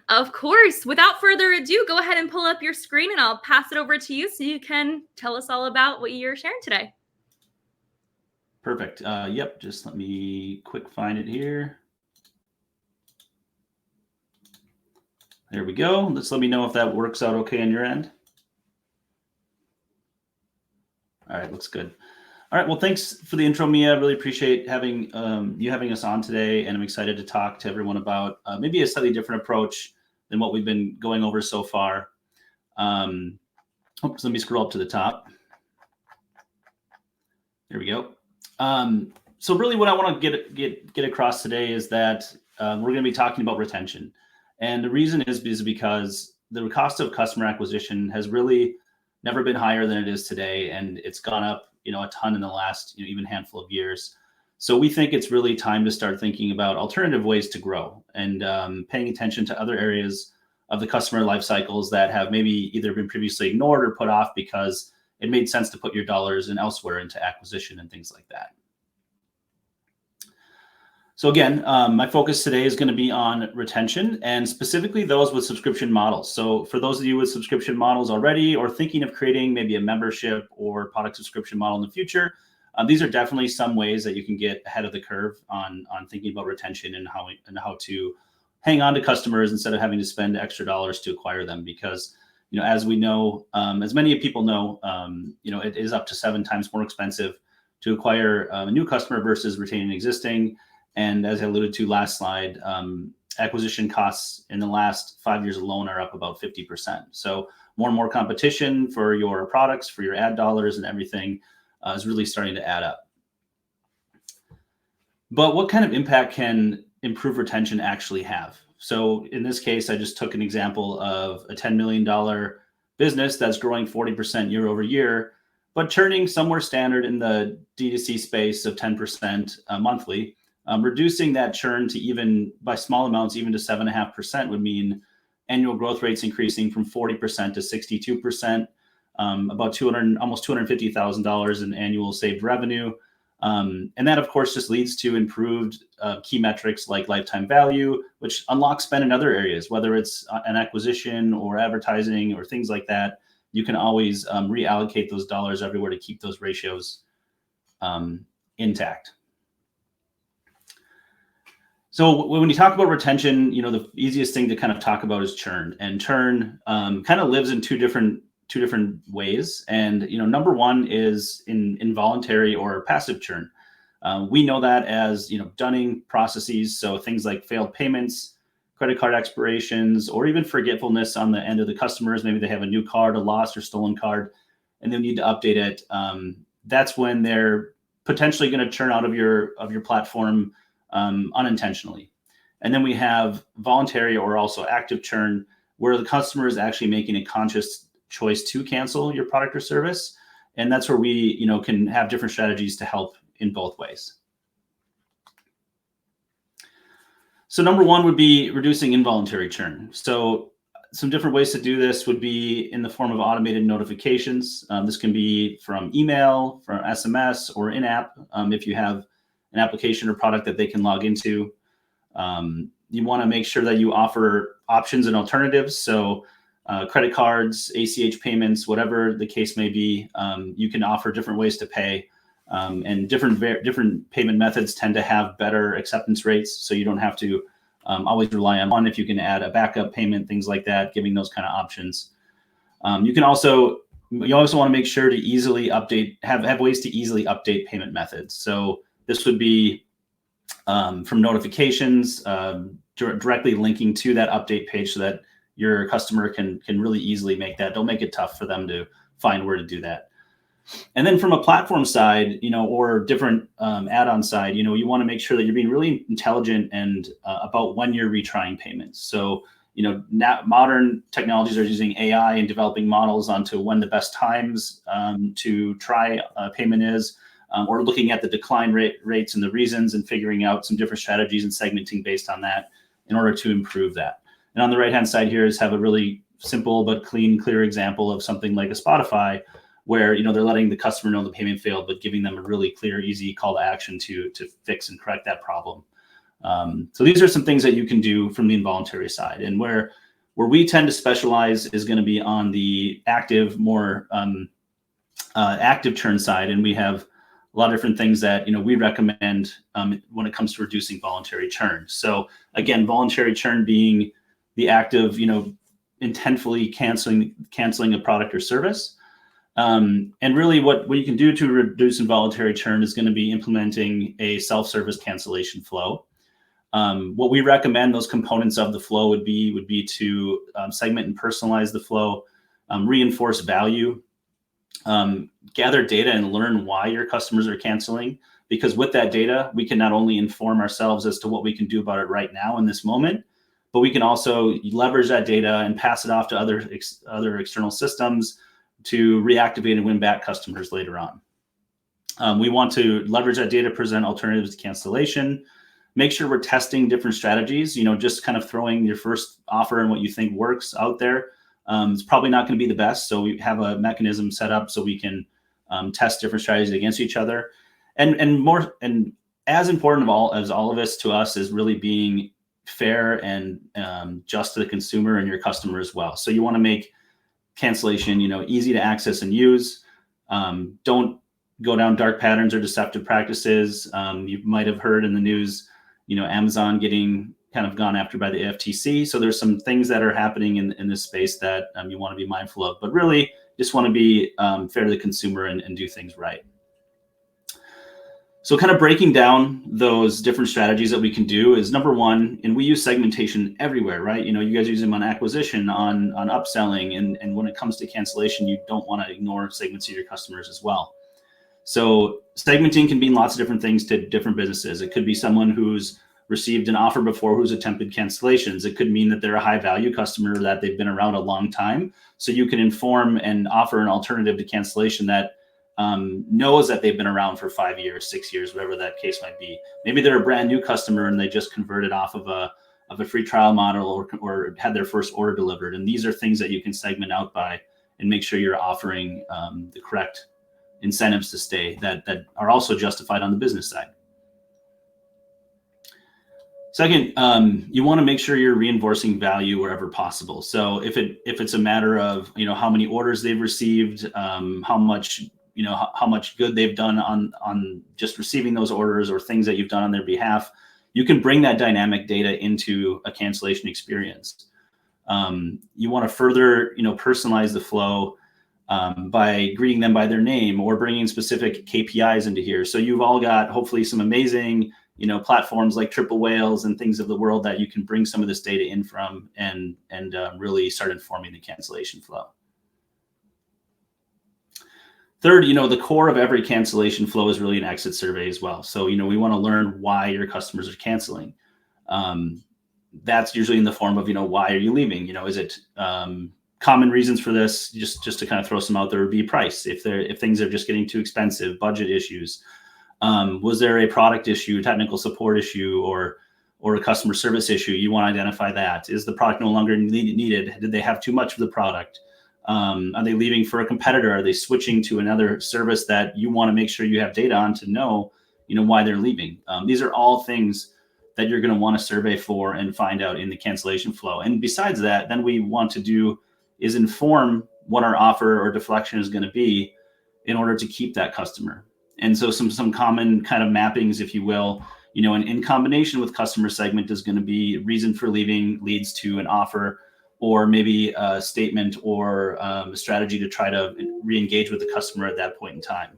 Of course. Without further ado, go ahead and pull up your screen and I'll pass it over to you so you can tell us all about what you're sharing today. Perfect. Yep, just let me quick find it here. There we go. Let's let me know if that works out okay on your end. All right, looks good. All right, well, thanks for the intro, Mia. I really appreciate having you having us on today, and I'm excited to talk to everyone about maybe a slightly different approach than what we've been going over so far. So let me scroll up to the top. There we go. So really what I want to get across today is that we're going to be talking about retention. And the reason is because the cost of customer acquisition has really never been higher than it is today. And it's gone up, a ton in the last, even handful of years. So we think it's really time to start thinking about alternative ways to grow and paying attention to other areas of the customer life cycles that have maybe either been previously ignored or put off because it made sense to put your dollars in elsewhere into acquisition and things like that. So again, my focus today is going to be on retention and specifically those with subscription models. So for those of you with subscription models already or thinking of creating maybe a membership or product subscription model in the future, these are definitely some ways that you can get ahead of the curve on thinking about retention and how to hang on to customers instead of having to spend extra dollars to acquire them. Because, as we know, as many people know, it is up to 7 times more expensive to acquire a new customer versus retaining existing. And as I alluded to last slide, acquisition costs in the last 5 years alone are up about 50%. So more and more competition for your products, for your ad dollars and everything is really starting to add up. But what kind of impact can improved retention actually have? So in this case, I just took an example of a $10 million business that's growing 40% year over year, but churning somewhere standard in the D2C space of 10% monthly. Reducing that churn to even by small amounts, even to 7.5% would mean annual growth rates increasing from 40% to 62%, about almost $250,000 in annual saved revenue. And that, of course, just leads to improved key metrics like lifetime value, which unlocks spend in other areas, whether it's an acquisition or advertising or things like that. you can always reallocate those dollars everywhere to keep those ratios intact. So when you talk about retention, the easiest thing to kind of talk about is churn, and churn kind of lives in two different ways. And number one is in involuntary or passive churn. We know that as dunning processes, so things like failed payments, credit card expirations, or even forgetfulness on the end of the customers. Maybe they have a new card, a lost or stolen card, and they need to update it. That's when they're potentially going to churn out of your platform unintentionally. And then we have voluntary or also active churn, where the customer is actually making a conscious choice to cancel your product or service. And that's where we can have different strategies to help in both ways. So number one would be reducing involuntary churn. So some different ways to do this would be in the form of automated notifications. This can be from email, from SMS, or in-app if you have an application or product that they can log into. You want to make sure that you offer options and alternatives. So credit cards, ACH payments, whatever the case may be, you can offer different ways to pay. And different payment methods tend to have better acceptance rates. So you don't have to always rely on one. If you can add a backup payment, things like that, giving those kind of options. You also want to make sure to easily update, have ways to easily update payment methods. So this would be from notifications, directly linking to that update page so that your customer can really easily make that. Don't make it tough for them to find where to do that. And then from a platform side, or different add-on side, you want to make sure that you're being really intelligent and about when you're retrying payments. So, now modern technologies are using AI and developing models onto when the best times to try a payment is. Or looking at the decline rates and the reasons and figuring out some different strategies and segmenting based on that in order to improve that. And on the right-hand side here is have a really simple but clear example of something like a Spotify, where they're letting the customer know the payment failed, but giving them a really clear, easy call to action to fix and correct that problem. So these are some things that you can do from the involuntary side. And where we tend to specialize is going to be on the active, more active churn side, and we have a lot of different things that we recommend when it comes to reducing voluntary churn. So again, voluntary churn being the act of intentfully canceling a product or service. And really what you can do to reduce involuntary churn is going to be implementing a self-service cancellation flow. What we recommend, those components of the flow would be to segment and personalize the flow, reinforce value, gather data and learn why your customers are canceling, because with that data, we can not only inform ourselves as to what we can do about it right now in this moment, but we can also leverage that data and pass it off to other external systems to reactivate and win back customers later on. We want to leverage that data, present alternatives to cancellation, make sure we're testing different strategies, just kind of throwing your first offer and what you think works out there. It's probably not going to be the best. So we have a mechanism set up so we can test different strategies against each other. And as important as all of this to us is really being fair and just to the consumer and your customer as well. So you want to make cancellation, easy to access and use. Don't go down dark patterns or deceptive practices. You might have heard in the news, Amazon getting kind of gone after by the FTC. So there's some things that are happening in this space that you want to be mindful of, but really just want to be fair to the consumer and do things right. So kind of breaking down those different strategies that we can do is number one, and we use segmentation everywhere, right? You guys use them on acquisition, on upselling, and when it comes to cancellation, you don't want to ignore segments of your customers as well. So segmenting can mean lots of different things to different businesses. It could be someone who's received an offer before who's attempted cancellations. It could mean that they're a high value customer, that they've been around a long time. So you can inform and offer an alternative to cancellation that knows that they've been around for 5 years, 6 years, whatever that case might be. Maybe they're a brand new customer and they just converted off of a free trial model or had their first order delivered. And these are things that you can segment out by and make sure you're offering the correct incentives to stay that are also justified on the business side. Second, you want to make sure you're reinforcing value wherever possible. So if it's a matter of, how many orders they've received, how much good they've done on just receiving those orders, or things that you've done on their behalf, you can bring that dynamic data into a cancellation experience. You want to further, personalize the flow by greeting them by their name, or bringing specific KPIs into here. So you've all got hopefully some amazing, platforms like Triple Whales and things of the world that you can bring some of this data in from, and really start informing the cancellation flow. Third, the core of every cancellation flow is really an exit survey as well. So, we want to learn why your customers are canceling. That's usually in the form of, why are you leaving? Is it common reasons for this? Just to kind of throw some out there would be price. If things are just getting too expensive, budget issues. Was there a product issue, technical support issue, or a customer service issue? You want to identify that. Is the product no longer needed? Did they have too much of the product? Are they leaving for a competitor? Are they switching to another service that you want to make sure you have data on to know, why they're leaving? These are all things that you're going to want to survey for and find out in the cancellation flow. And besides that, then we want to do is inform what our offer or deflection is going to be in order to keep that customer. And so some common kind of mappings, if you will, in combination with customer segment is going to be reason for leaving leads to an offer, or maybe a statement or a strategy to try to re-engage with the customer at that point in time.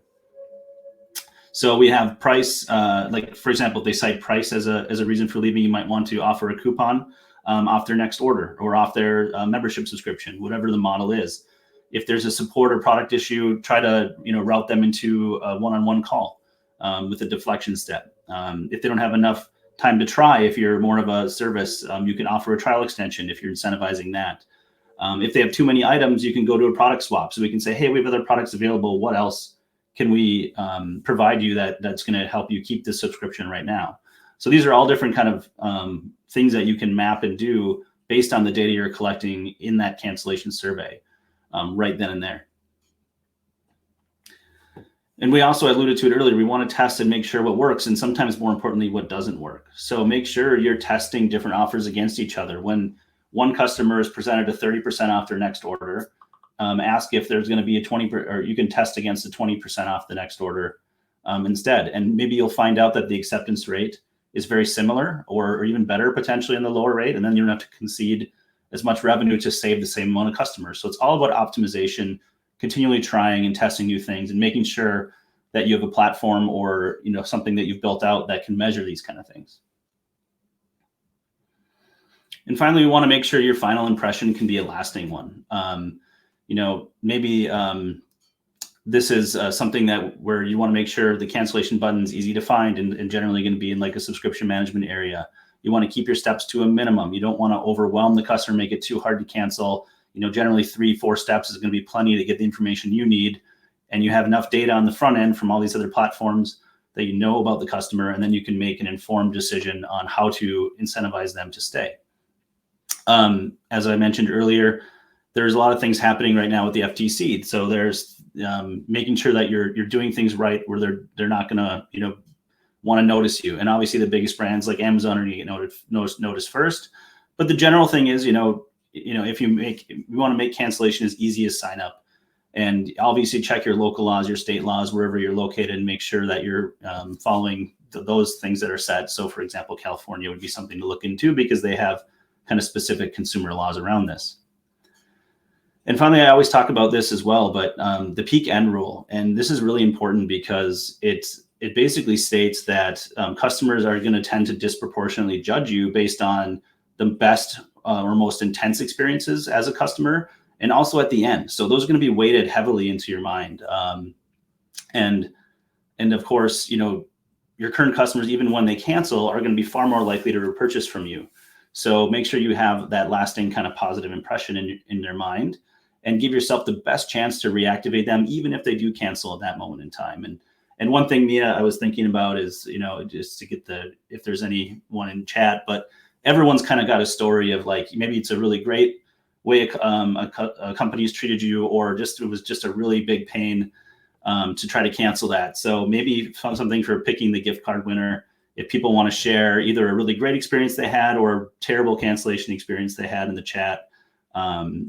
So we have price, like for example, if they cite price as a reason for leaving, you might want to offer a coupon off their next order, or off their membership subscription, whatever the model is. If there's a support or product issue, try to route them into a one-on-one call with a deflection step. If they don't have enough time to try, if you're more of a service, you can offer a trial extension if you're incentivizing that. If they have too many items, you can go to a product swap. So we can say, hey, we have other products available. What else can we provide you that's going to help you keep this subscription right now? So these are all different kind of things that you can map and do based on the data you're collecting in that cancellation survey right then and there. And we also alluded to it earlier, we want to test and make sure what works, and sometimes more importantly, what doesn't work. So make sure you're testing different offers against each other. When one customer is presented a 30% off their next order, ask if there's going to be a 20%, or you can test against a 20% off the next order instead. And maybe you'll find out that the acceptance rate is very similar, or even better potentially in the lower rate. And then you don't have to concede as much revenue to save the same amount of customers. So it's all about optimization, continually trying and testing new things, and making sure that you have a platform or something that you've built out that can measure these kind of things. And finally, we want to make sure your final impression can be a lasting one. Maybe this is something where you want to make sure the cancellation button is easy to find, and generally going to be in like a subscription management area. You want to keep your steps to a minimum. You don't want to overwhelm the customer, make it too hard to cancel. Generally 3-4 steps is going to be plenty to get the information you need. And you have enough data on the front end from all these other platforms that you know about the customer, and then you can make an informed decision on how to incentivize them to stay. As I mentioned earlier, there's a lot of things happening right now with the FTC. So there's making sure that you're doing things right, where they're not going to want to notice you. And obviously the biggest brands like Amazon are going to get noticed first. But the general thing is, if you want to make cancellation as easy as sign up, and obviously check your local laws, your state laws, wherever you're located, and make sure that you're following those things that are set. So for example, California would be something to look into, because they have kind of specific consumer laws around this. And finally, I always talk about this as well, but the peak end rule. And this is really important because it basically states that customers are going to tend to disproportionately judge you based on the best or most intense experiences as a customer, and also at the end. So those are going to be weighted heavily into your mind. And of course, your current customers, even when they cancel, are going to be far more likely to repurchase from you. So make sure you have that lasting kind of positive impression in their mind, and give yourself the best chance to reactivate them, even if they do cancel at that moment in time. And one thing, Mia, I was thinking about is, just to get if there's anyone in chat, but everyone's kind of got a story of like, maybe it's a really great way a company's treated you, or it was just a really big pain to try to cancel that. So maybe something for picking the gift card winner if people want to share either a really great experience they had or a terrible cancellation experience they had in the chat,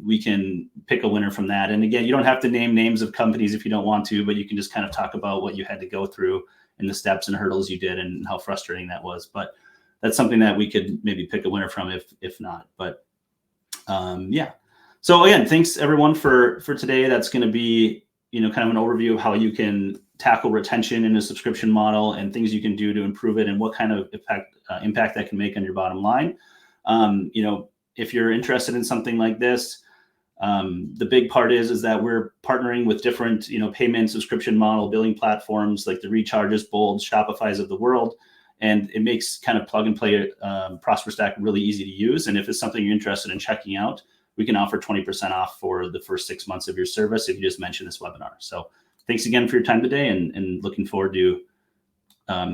we can pick a winner from that. And again, you don't have to name names of companies if you don't want to, but you can just kind of talk about what you had to go through and the steps and hurdles you did and how frustrating that was. But that's something that we could maybe pick a winner from if not. But yeah. So again, thanks everyone for today. That's going to be, kind of an overview of how you can tackle retention in a subscription model and things you can do to improve it and what kind of impact that can make on your bottom line. If you're interested in something like this, the big part is that we're partnering with different, payment subscription model billing platforms like the Recharges, Bold, Shopify's of the world. And it makes kind of plug and play ProsperStack really easy to use. And if it's something you're interested in checking out, we can offer 20% off for the first 6 months of your service if you just mention this webinar. So thanks again for your time today, and looking forward to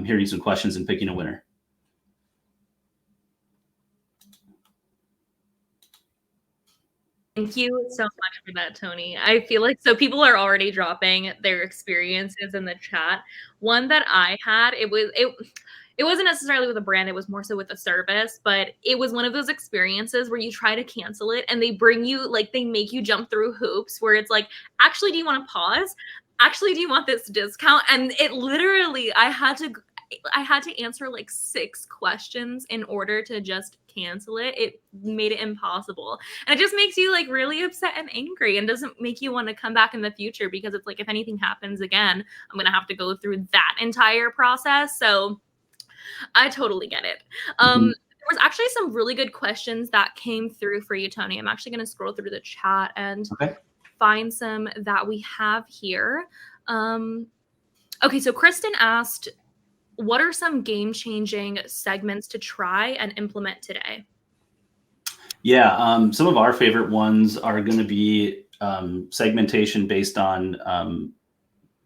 hearing some questions and picking a winner. Thank you so much for that, Tony. I feel like so people are already dropping their experiences in the chat. One that I had, it wasn't necessarily with a brand, it was more so with a service, but it was one of those experiences where you try to cancel it and they bring you, like, they make you jump through hoops where it's like, actually, do you want to pause? Actually, do you want this discount? And it literally, I had to answer like 6 questions in order to just cancel it. It made it impossible. And it just makes you like really upset and angry and doesn't make you want to come back in the future, because it's like, if anything happens again, I'm going to have to go through that entire process. So I totally get it. There was actually some really good questions that came through for you, Tony. I'm actually going to scroll through the chat and find some that we have here. Okay, so Kristen asked, what are some game-changing segments to try and implement today? Yeah, some of our favorite ones are going to be segmentation based on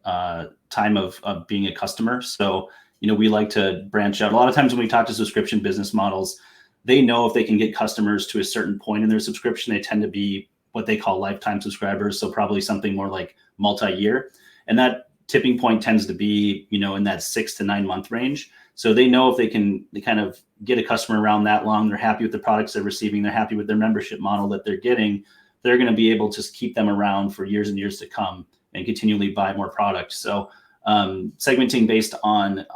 time of being a customer. So, we like to branch out. A lot of times when we talk to subscription business models, they know if they can get customers to a certain point in their subscription, they tend to be what they call lifetime subscribers. So probably something more like multi-year. And that tipping point tends to be, in that 6 to 9 month range. So they know if they kind of get a customer around that long, they're happy with the products they're receiving, they're happy with their membership model that they're getting, they're going to be able to keep them around for years and years to come and continually buy more products. So segmenting based on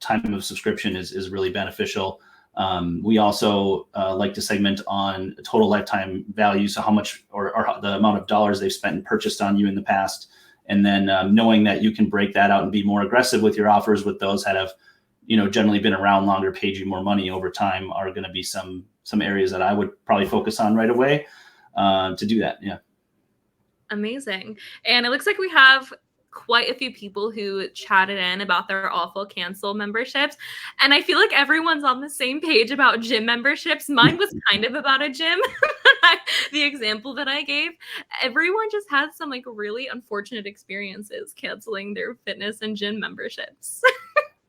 time of subscription is really beneficial. We also like to segment on total lifetime value, so how much or the amount of dollars they've spent and purchased on you in the past. And then knowing that you can break that out and be more aggressive with your offers with those that have, generally been around longer, paid you more money over time, are going to be some areas that I would probably focus on right away to do that. Yeah. Amazing. And it looks like we have quite a few people who chatted in about their awful cancel memberships. And I feel like everyone's on the same page about gym memberships. Mine was kind of about a gym, the example that I gave. Everyone just had some like really unfortunate experiences canceling their fitness and gym memberships.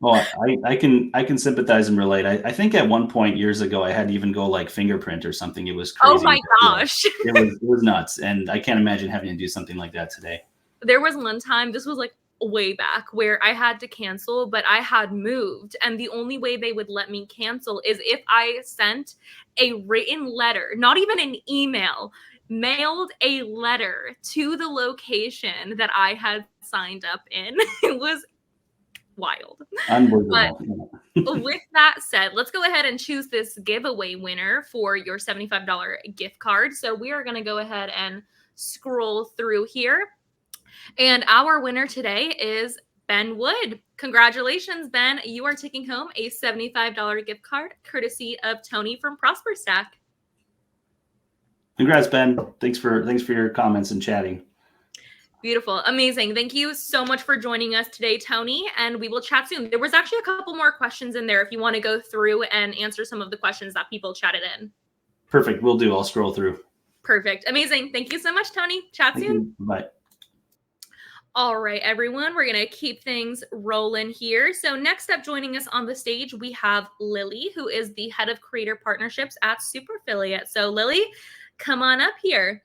Well, I can sympathize and relate. I think at one point years ago, I had to even go like fingerprint or something. It was crazy. Oh my gosh. It was nuts. And I can't imagine having to do something like that today. There was one time, this was like way back, where I had to cancel, but I had moved. And the only way they would let me cancel is if I sent a written letter, not even an email, mailed a letter to the location that I had signed up in. It was wild. Unbelievable. But with that said, let's go ahead and choose this giveaway winner for your $75 gift card. So we are going to go ahead and scroll through here. And our winner today is Ben Wood. Congratulations, Ben. You are taking home a $75 gift card courtesy of Tony from ProsperStack. Congrats, Ben. Thanks for your comments and chatting. Beautiful. Amazing. Thank you so much for joining us today, Tony, and we will chat soon. There was actually a couple more questions in there if you want to go through and answer some of the questions that people chatted in. Perfect. Will do. I'll scroll through. Perfect. Amazing. Thank you so much, Tony. Chat soon. Bye. All right, everyone, we're going to keep things rolling here. So next up, joining us on the stage, we have Lily, who is the head of creator partnerships at Super Affiliate. So Lily, come on up here.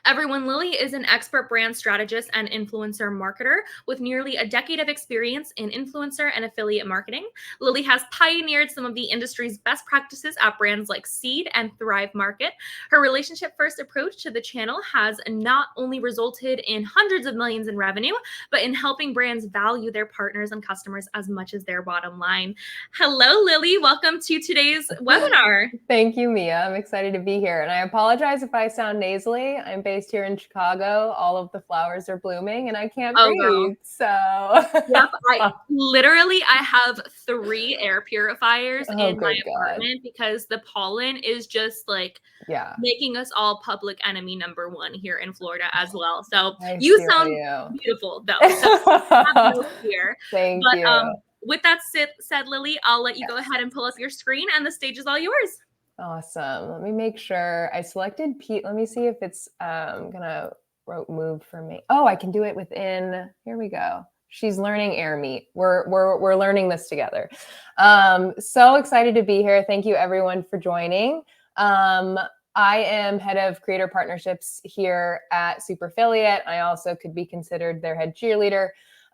Everyone, Lily is an expert brand strategist and influencer marketer with nearly a decade of experience in influencer and affiliate marketing. Lily has pioneered some of the industry's best practices at brands like Seed and Thrive Market. Her relationship-first approach to the channel has not only resulted in hundreds of millions in revenue, but in helping brands value their partners and customers as much as their bottom line. Hello, Lily. Welcome to today's webinar. Thank you, Mia. I'm excited to be here. And I apologize if I sound nasally. I'm based here in Chicago. All of the flowers are blooming and I can't breathe. Girl. So Yep, I have 3 air purifiers in my apartment because the pollen is just like making us all public enemy number 1 here in Florida as well. So you sound beautiful though. So have no fear. Thank you. With that said, Lily, I'll let you go ahead and pull up your screen and the stage is all yours. Awesome. Let me make sure I selected Pete. Let me see if it's gonna move for me. Oh, I can do it within. Here we go. She's learning AirMeet. We're learning this together. So excited to be here. Thank you everyone for joining. I am head of creator partnerships here at Superfiliate. I also could be considered their head cheerleader.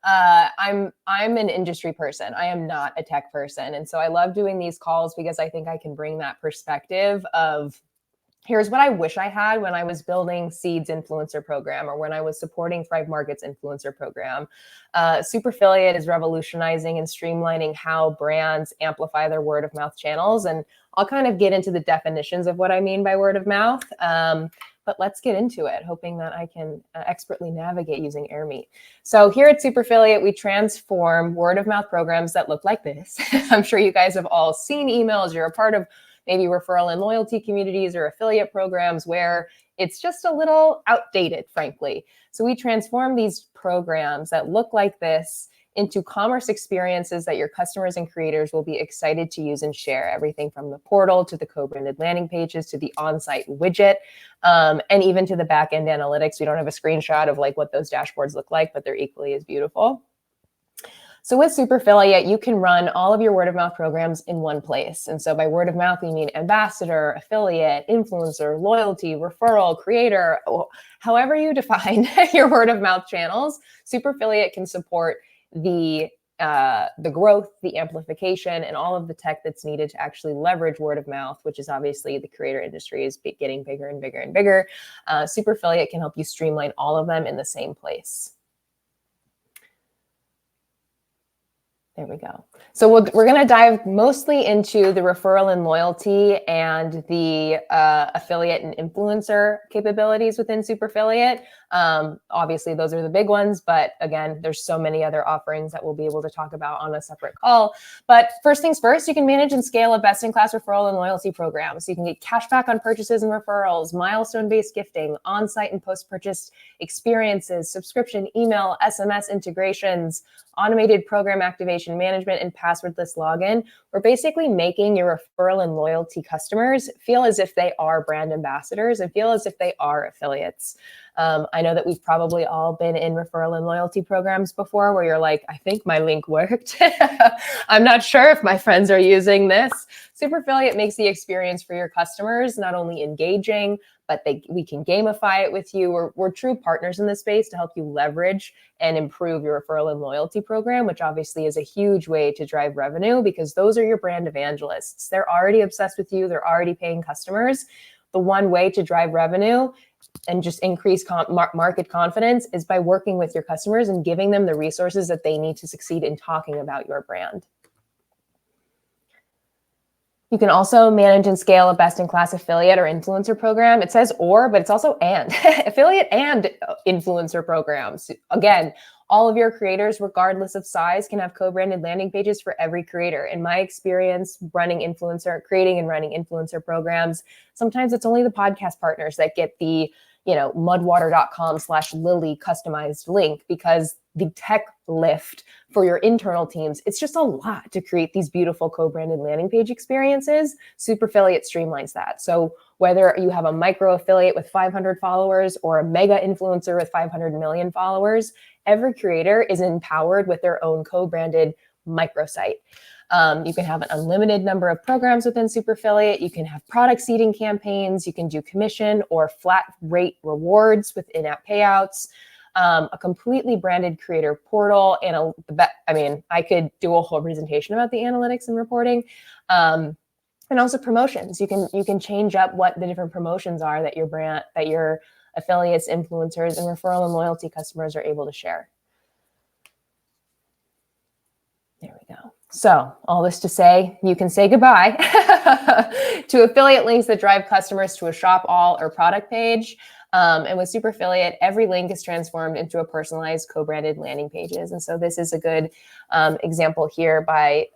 I'm an industry person. I am not a tech person. And so I love doing these calls because I think I can bring that perspective of here's what I wish I had when I was building Seed's influencer program or when I was supporting Thrive Market's influencer program. Superfiliate is revolutionizing and streamlining how brands amplify their word of mouth channels. And I'll kind of get into the definitions of what I mean by word of mouth. But let's get into it, hoping that I can expertly navigate using AirMeet. So here at Superfiliate, we transform word of mouth programs that look like this. I'm sure you guys have all seen emails. You're a part of maybe referral and loyalty communities or affiliate programs where it's just a little outdated, frankly. So we transform these programs that look like this into commerce experiences that your customers and creators will be excited to use and share. Everything from the portal to the co-branded landing pages to the on-site widget, and even to the back-end analytics. We don't have a screenshot of like what those dashboards look like, but they're equally as beautiful. So with Superfiliate, you can run all of your word of mouth programs in one place. And so by word of mouth, we mean ambassador, affiliate, influencer, loyalty, referral, creator, however you define your word of mouth channels. Superfiliate can support the growth, the amplification, and all of the tech that's needed to actually leverage word of mouth, which is obviously the creator industry is getting bigger and bigger and bigger. Superfiliate can help you streamline all of them in the same place. There we go. So we're going to dive mostly into the referral and loyalty and the affiliate and influencer capabilities within Superfiliate. Obviously, those are the big ones, but again, there's so many other offerings that we'll be able to talk about on a separate call. But first things first, you can manage and scale a best-in-class referral and loyalty program. So you can get cash back on purchases and referrals, milestone-based gifting, on-site and post-purchase experiences, subscription, email, SMS integrations, automated program activation management, and passwordless login. We're basically making your referral and loyalty customers feel as if they are brand ambassadors and feel as if they are affiliates. I know that we've probably all been in referral and loyalty programs before where you're like, I think my link worked. I'm not sure if my friends are using this. Superfiliate makes the experience for your customers not only engaging, but we can gamify it with you. We're true partners in this space to help you leverage and improve your referral and loyalty program, which obviously is a huge way to drive revenue because those are your brand evangelists. They're already obsessed with you. They're already paying customers. The one way to drive revenue and just increase market confidence is by working with your customers and giving them the resources that they need to succeed in talking about your brand. You can also manage and scale a best-in-class affiliate or influencer program. It says or, but it's also and. Affiliate and influencer programs. Again, all of your creators, regardless of size, can have co-branded landing pages for every creator. In my experience, creating and running influencer programs, sometimes it's only the podcast partners that get the mudwater.com/Lily customized link because the tech lift for your internal teams, it's just a lot to create these beautiful co-branded landing page experiences. Superfiliate streamlines that. So whether you have a micro affiliate with 500 followers or a mega influencer with 500 million followers, every creator is empowered with their own co-branded microsite. You can have an unlimited number of programs within Super Affiliate. You can have product seeding campaigns. You can do commission or flat rate rewards with in-app payouts. A completely branded creator portal, and I could do a whole presentation about the analytics and reporting, and also promotions. You can change up what the different promotions are that your affiliates, influencers, and referral and loyalty customers are able to share. There we go. So all this to say, you can say goodbye to affiliate links that drive customers to a shop all or product page. And with Super Affiliate, every link is transformed into a personalized co-branded landing pages. And so this is a good example here by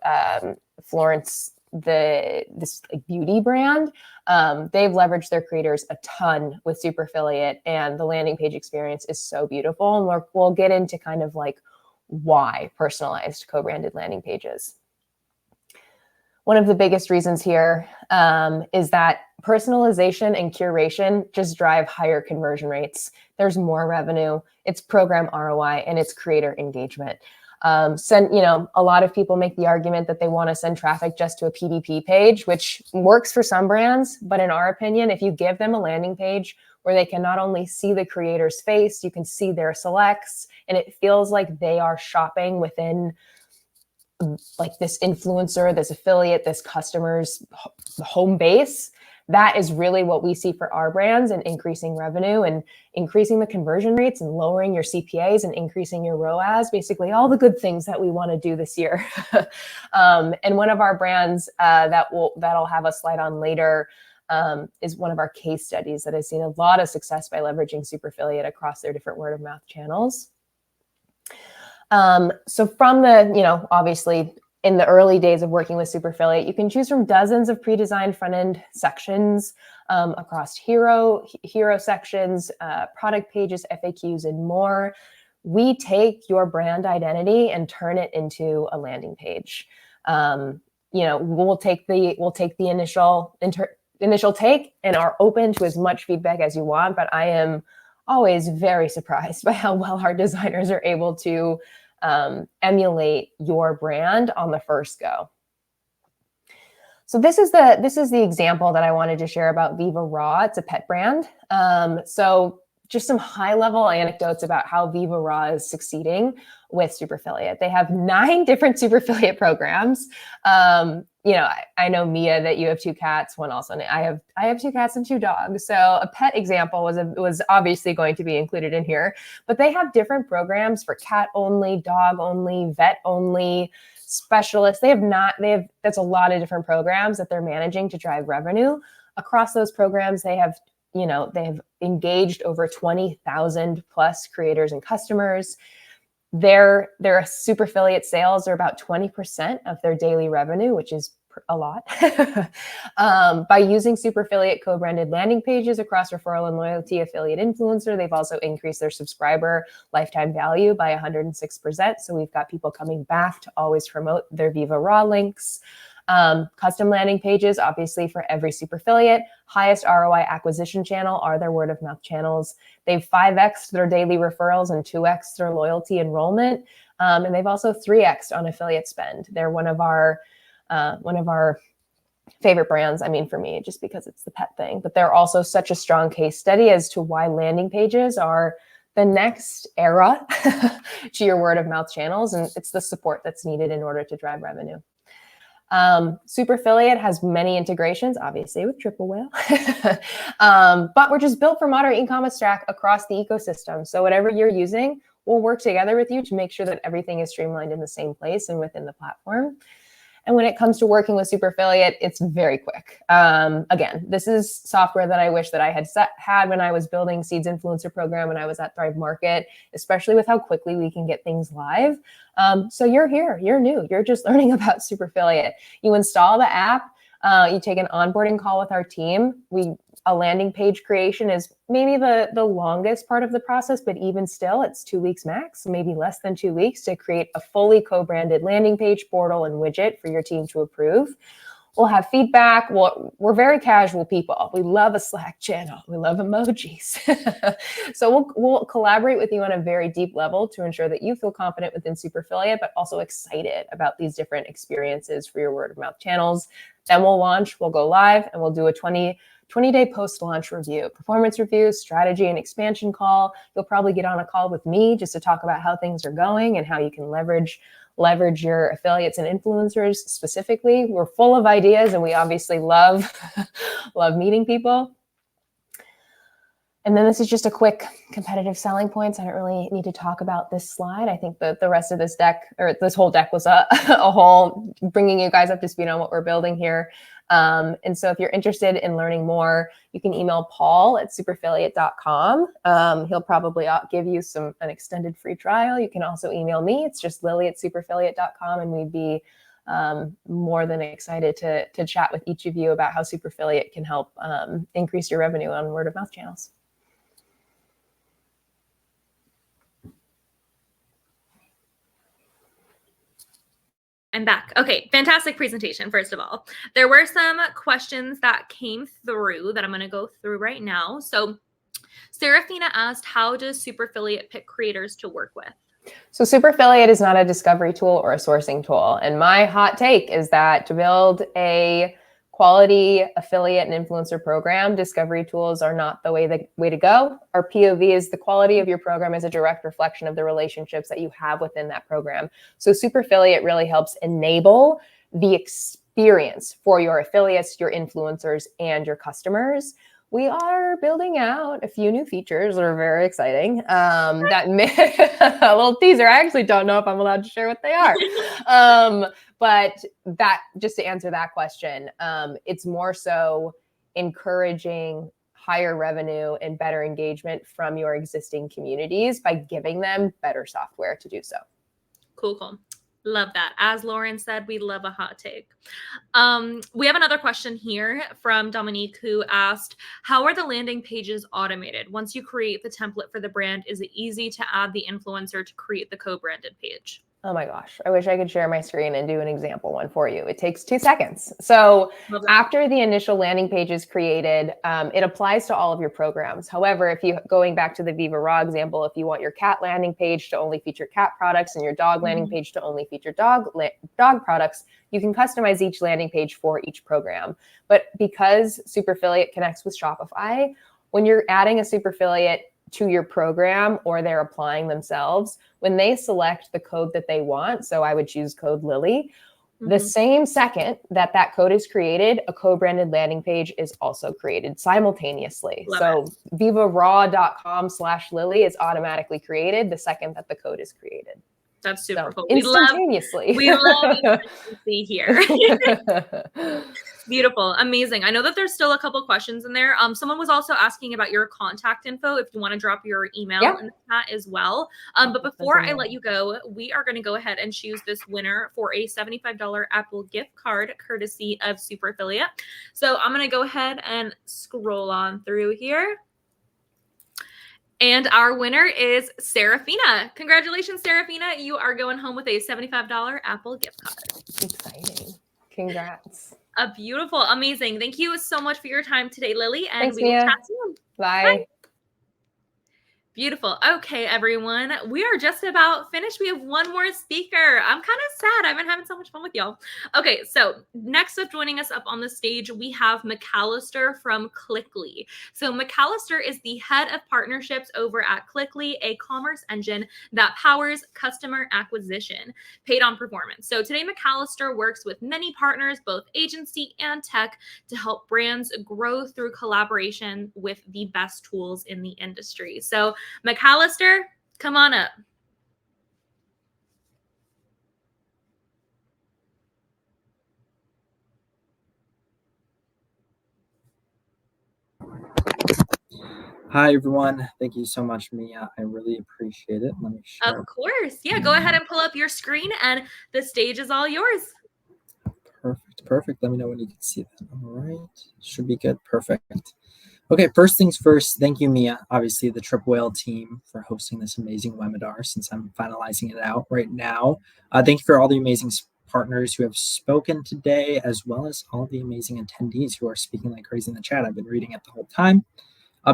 Florence, this beauty brand. They've leveraged their creators a ton with Super Affiliate, and the landing page experience is so beautiful. And we'll get into kind of like why personalized co-branded landing pages. One of the biggest reasons here is that personalization and curation just drive higher conversion rates. There's more revenue, it's program ROI, and it's creator engagement. A lot of people make the argument that they want to send traffic just to a PDP page, which works for some brands. But in our opinion, if you give them a landing page where they can not only see the creator's face, you can see their selects, and it feels like they are shopping within like this influencer, this affiliate, this customer's home base. That is really what we see for our brands, and increasing revenue and increasing the conversion rates and lowering your CPAs and increasing your ROAS, basically all the good things that we want to do this year. And one of our brands that'll have a slide on later is one of our case studies that has seen a lot of success by leveraging Super Affiliate across their different word of mouth channels. So from the, obviously in the early days of working with Super Affiliate, you can choose from dozens of pre-designed front-end sections across hero sections, product pages, FAQs, and more. We take your brand identity and turn it into a landing page. We'll take the initial take and are open to as much feedback as you want, but I am always very surprised by how well our designers are able to emulate your brand on the first go. So this is the example that I wanted to share about Viva Raw. It's a pet brand. So just some high level anecdotes about how Viva Raw is succeeding with Super Affiliate. They have 9 different Super Affiliate programs. I know, Mia, that you have 2 cats. One also, I have 2 cats and 2 dogs. So a pet example was obviously going to be included in here, but they have different programs for cat only, dog only, vet only, specialists. That's a lot of different programs that they're managing to drive revenue. Across those programs, they have engaged over 20,000 plus creators and customers. Their Super Affiliate sales are about 20% of their daily revenue, which is a lot. By using Super Affiliate co-branded landing pages across referral and loyalty, affiliate, influencer, they've also increased their subscriber lifetime value by 106%. So we've got people coming back to always promote their Viva Raw links. Custom landing pages, obviously, for every Super Affiliate. Highest ROI acquisition channel are their word of mouth channels. They've 5x'd their daily referrals and 2x'd their loyalty enrollment. And they've also 3x'd on affiliate spend. They're one of our favorite brands. I mean, for me, just because it's the pet thing, but they're also such a strong case study as to why landing pages are the next era to your word of mouth channels. And it's the support that's needed in order to drive revenue. Super Affiliate has many integrations, obviously with Triple Whale, but we're just built for modern e-commerce stack across the ecosystem. So whatever you're using, we'll work together with you to make sure that everything is streamlined in the same place and within the platform. And when it comes to working with Super Affiliate, it's very quick. Again, this is software that I wish that I had when I was building Seeds Influencer Program when I was at Thrive Market, especially with how quickly we can get things live. So you're here, you're new, you're just learning about Super Affiliate. You install the app, you take an onboarding call with our team. A landing page creation is maybe the longest part of the process, but even still, it's 2 weeks max, maybe less than 2 weeks to create a fully co-branded landing page, portal, and widget for your team to approve. We'll have feedback. We're very casual people. We love a Slack channel. We love emojis. So we'll collaborate with you on a very deep level to ensure that you feel confident within Super Affiliate, but also excited about these different experiences for your word of mouth channels. Then we'll launch, we'll go live, and we'll do a 20-day post-launch review, performance review, strategy and expansion call. You'll probably get on a call with me just to talk about how things are going and how you can leverage your affiliates and influencers specifically. We're full of ideas, and we obviously love meeting people. And then this is just a quick competitive selling points. I don't really need to talk about this slide. I think that the rest of this deck, or this whole deck, was a whole bringing you guys up to speed on what we're building here. And so if you're interested in learning more, you can email Paul at superaffiliate.com. He'll probably give you an extended free trial. You can also email me. It's just Lily at superaffiliate.com, and we'd be more than excited to chat with each of you about how Super Affiliate can help increase your revenue on word of mouth channels. I'm back. Okay, fantastic presentation, first of all. There were some questions that came through that I'm going to go through right now. So Serafina asked, how does Super Affiliate pick creators to work with? So Super Affiliate is not a discovery tool or a sourcing tool. And my hot take is that to build a quality affiliate and influencer program, discovery tools are not the way to go. Our POV is the quality of your program is a direct reflection of the relationships that you have within that program. So Super Affiliate really helps enable the experience for your affiliates, your influencers, and your customers. We are building out a few new features that are very exciting. A little teaser. I actually don't know if I'm allowed to share what they are. But that, just to answer that question, it's more so encouraging higher revenue and better engagement from your existing communities by giving them better software to do so. Cool. Love that. As Lauren said, we love a hot take. We have another question here from Dominique, who asked, how are the landing pages automated? Once you create the template for the brand, is it easy to add the influencer to create the co-branded page? Oh my gosh, I wish I could share my screen and do an example one for you. It takes 2 seconds. So after the initial landing page is created, it applies to all of your programs. However, if you, going back to the Viva Raw example, if you want your cat landing page to only feature cat products and your dog landing page to only feature dog products, you can customize each landing page for each program. But because Super Affiliate connects with Shopify, when you're adding a Super Affiliate to your program or they're applying themselves, when they select the code that they want, so I would choose code Lily, the same second that code is created, a co-branded landing page is also created simultaneously. So vivaraw.com/Lily is automatically created the second that the code is created. That's super cool. Instantaneously. We love consistency here. Beautiful. Amazing. I know that there's still a couple questions in there. Someone was also asking about your contact info, if you want to drop your email in the chat as well. But before I let you go, we are going to go ahead and choose this winner for a $75 Apple gift card courtesy of Super Affiliate. So I'm going to go ahead and scroll on through here. And our winner is Serafina. Congratulations, Serafina. You are going home with a $75 Apple gift card. Exciting. Congrats. Beautiful. Amazing. Thank you so much for your time today, Lily. And Thanks, we will Mia. chat soon. Bye. Beautiful. Okay, everyone. We are just about finished. We have one more speaker. I'm kind of sad. I've been having so much fun with y'all. Okay, so next up, joining us up on the stage, we have McAllister from Clickly. So McAllister is the head of partnerships over at Clickly, a commerce engine that powers customer acquisition, paid on performance. So today, McAllister works with many partners, both agency and tech, to help brands grow through collaboration with the best tools in the industry. So McAllister, come on up. Hi, everyone. Thank you so much, Mia. I really appreciate it. Let me share. Of course. Yeah, go ahead and pull up your screen and the stage is all yours. Perfect. Let me know when you can see that. All right. Should be good. Perfect. Okay, first things first, thank you, Mia, obviously the Triple Whale team, for hosting this amazing webinar since I'm finalizing it out right now. Thank you for all the amazing partners who have spoken today, as well as all the amazing attendees who are speaking like crazy in the chat. I've been reading it the whole time.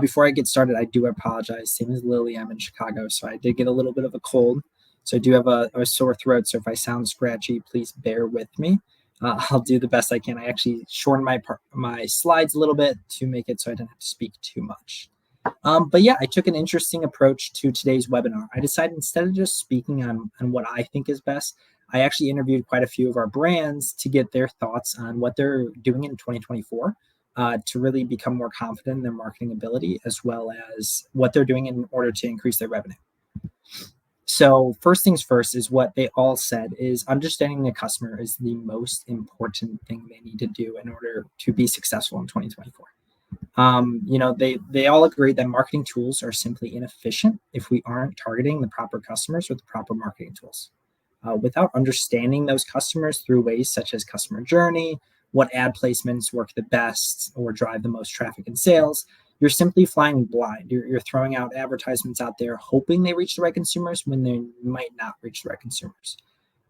Before I get started, I do apologize. Same as Lily, I'm in Chicago, so I did get a little bit of a cold. So I do have a sore throat, so if I sound scratchy, please bear with me. I'll do the best I can. I actually shortened my slides a little bit to make it so I didn't have to speak too much. But yeah, I took an interesting approach to today's webinar. I decided instead of just speaking on what I think is best, I actually interviewed quite a few of our brands to get their thoughts on what they're doing in 2024 to really become more confident in their marketing ability, as well as what they're doing in order to increase their revenue. So first things first is what they all said is understanding the customer is the most important thing they need to do in order to be successful in 2024. They all agree that marketing tools are simply inefficient if we aren't targeting the proper customers with the proper marketing tools. Without understanding those customers through ways such as customer journey, what ad placements work the best or drive the most traffic and sales, you're simply flying blind. You're throwing out advertisements out there, hoping they reach the right consumers when they might not reach the right consumers.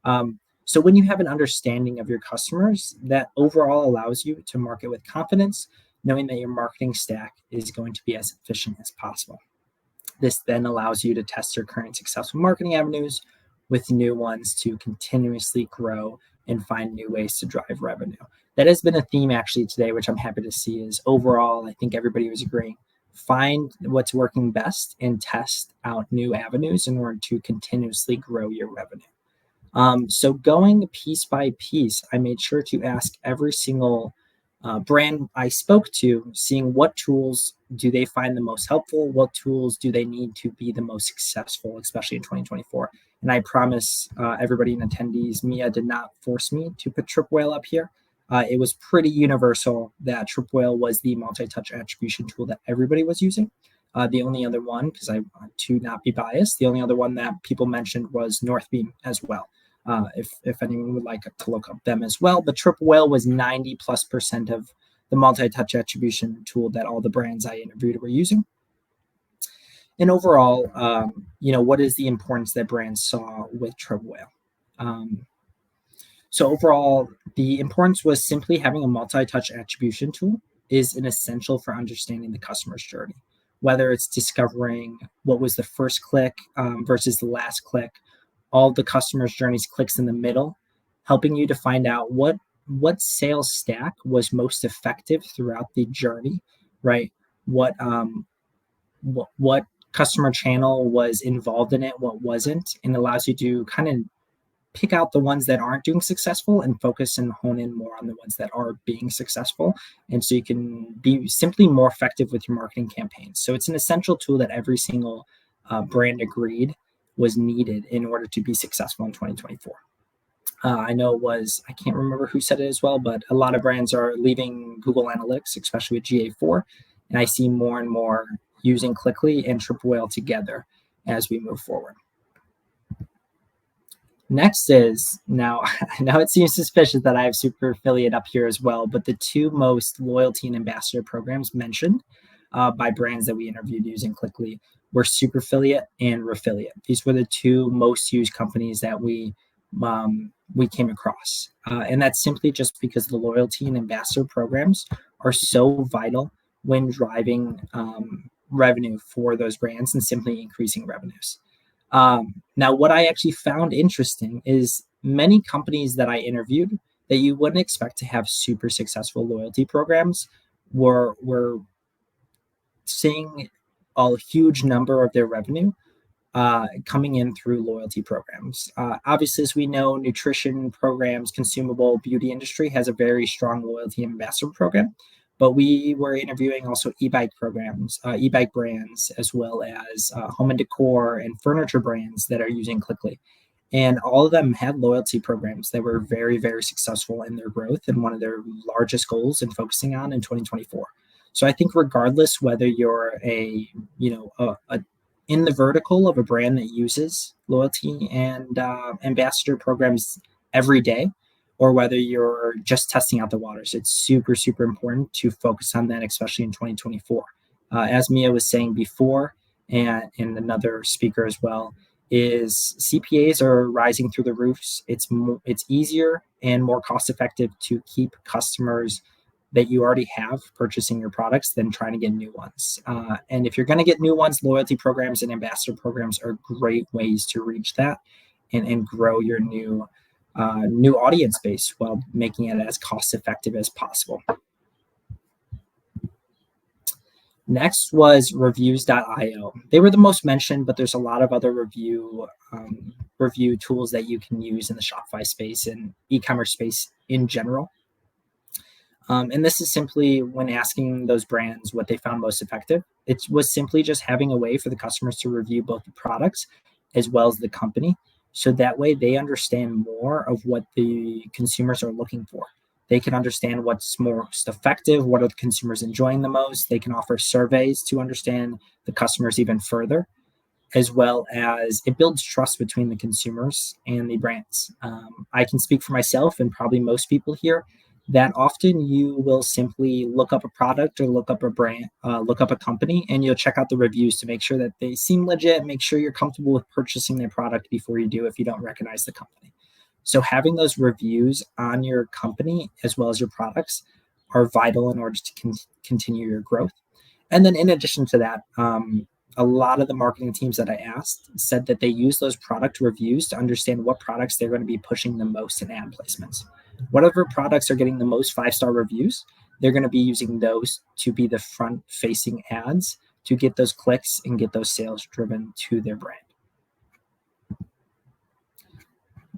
So when you have an understanding of your customers, that overall allows you to market with confidence, knowing that your marketing stack is going to be as efficient as possible. This then allows you to test your current successful marketing avenues with new ones to continuously grow and find new ways to drive revenue. That has been a theme actually today, which I'm happy to see is overall, I think everybody was agreeing, find what's working best and test out new avenues in order to continuously grow your revenue. So going piece by piece, I made sure to ask every single brand I spoke to, seeing what tools do they find the most helpful, what tools do they need to be the most successful, especially in 2024. And I promise everybody in attendees, Mia did not force me to put TripWhale up here. It was pretty universal that TripWhale was the multi-touch attribution tool that everybody was using. The only other one, because I want to not be biased, the only other one that people mentioned was Northbeam as well. If anyone would like to look up them as well. But TripWhale was 90+% of the multi-touch attribution tool that all the brands I interviewed were using. And overall, what is the importance that brands saw with TripWhale? So overall, the importance was simply having a multi-touch attribution tool is an essential for understanding the customer's journey, whether it's discovering what was the first click versus the last click, all the customer's journeys clicks in the middle, helping you to find out what sales stack was most effective throughout the journey, right? What customer channel was involved in it, what wasn't, and allows you to kind of pick out the ones that aren't doing successful and focus and hone in more on the ones that are being successful. And so you can be simply more effective with your marketing campaigns. So it's an essential tool that every single brand agreed was needed in order to be successful in 2024. I know it was, I can't remember who said it as well, but a lot of brands are leaving Google Analytics, especially with GA4. And I see more and more using Clickly and TripWhale together as we move forward. Next is, now it seems suspicious that I have Super Affiliate up here as well, but the two most loyalty and ambassador programs mentioned by brands that we interviewed using Clickly were Super Affiliate and Refiliate. These were the two most used companies that we came across. And that's simply just because the loyalty and ambassador programs are so vital when driving revenue for those brands and simply increasing revenues. Now, what I actually found interesting is many companies that I interviewed that you wouldn't expect to have super successful loyalty programs were seeing a huge number of their revenue coming in through loyalty programs. Obviously, as we know, nutrition programs, consumable beauty industry has a very strong loyalty ambassador program. But we were interviewing also e-bike programs, e-bike brands, as well as home and decor and furniture brands that are using Clickly. And all of them had loyalty programs that were very, very successful in their growth and one of their largest goals in focusing on in 2024. So I think regardless whether you're in the vertical of a brand that uses loyalty and ambassador programs every day, or whether you're just testing out the waters, it's super, super important to focus on that, especially in 2024. As Mia was saying before, and another speaker as well, is CPAs are rising through the roofs. It's easier and more cost effective to keep customers that you already have purchasing your products than trying to get new ones. And if you're going to get new ones, loyalty programs and ambassador programs are great ways to reach that and grow your new audience base while making it as cost effective as possible. Next was reviews.io. They were the most mentioned, but there's a lot of other review tools that you can use in the Shopify space and e-commerce space in general. And this is simply when asking those brands what they found most effective. It was simply just having a way for the customers to review both the products as well as the company. So that way they understand more of what the consumers are looking for. They can understand what's most effective, what are the consumers enjoying the most. They can offer surveys to understand the customers even further, as well as it builds trust between the consumers and the brands. I can speak for myself and probably most people here that often you will simply look up a product or look up a brand, look up a company, and you'll check out the reviews to make sure that they seem legit, make sure you're comfortable with purchasing their product before you do if you don't recognize the company. So having those reviews on your company as well as your products are vital in order to continue your growth. And then in addition to that, a lot of the marketing teams that I asked said that they use those product reviews to understand what products they're going to be pushing the most in ad placements. Whatever products are getting the most 5-star reviews, they're going to be using those to be the front-facing ads to get those clicks and get those sales driven to their brand.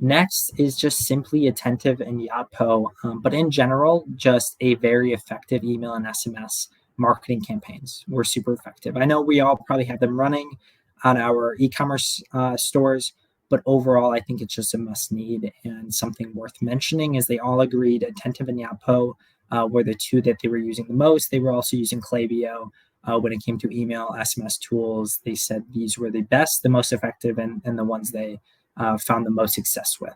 Next is just simply Attentive and Yotpo, but in general, just a very effective email and SMS marketing campaigns were super effective. I know we all probably have them running on our e-commerce stores, but overall, I think it's just a must need and something worth mentioning is they all agreed Attentive and Yotpo were the two that they were using the most. They were also using Klaviyo when it came to email, SMS tools. They said these were the best, the most effective, and the ones they found the most success with.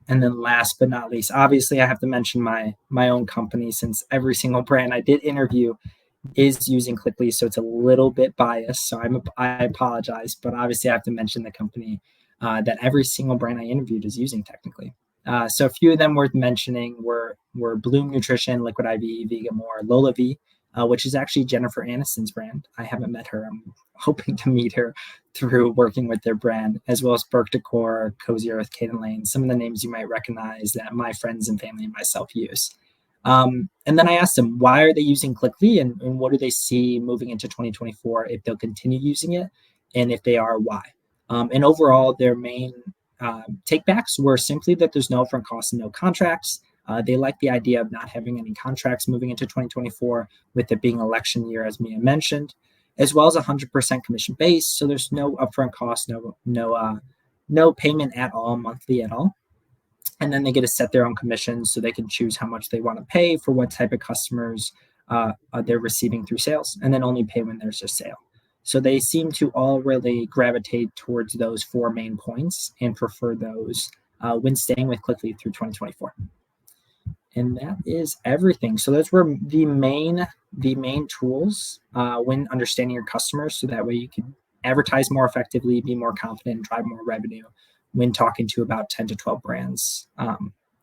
And then last but not least, obviously I have to mention my own company since every single brand I did interview is using Clickly, so it's a little bit biased. So I apologize, but obviously I have to mention the company that every single brand I interviewed is using technically. So a few of them worth mentioning were Bloom Nutrition, Liquid IV, Vegamore, Lola V, which is actually Jennifer Aniston's brand. I haven't met her. I'm hoping to meet her through working with their brand, as well as Burke Decor, Cozy Earth, Kate and Lane, some of the names you might recognize that my friends and family and myself use. And then I asked them, why are they using Clickly and what do they see moving into 2024 if they'll continue using it? And if they are, why? And overall, their main takebacks were simply that there's no upfront costs and no contracts. They like the idea of not having any contracts moving into 2024 with it being election year, as Mia mentioned, as well as 100% commission base. So there's no upfront cost, no payment at all, monthly at all. And then they get to set their own commissions so they can choose how much they want to pay for what type of customers they're receiving through sales, and then only pay when there's a sale. So they seem to all really gravitate towards those 4 main points and prefer those when staying with Clickly through 2024. And that is everything. So those were the main tools when understanding your customers, so that way you can advertise more effectively, be more confident, and drive more revenue when talking to about 10 to 12 brands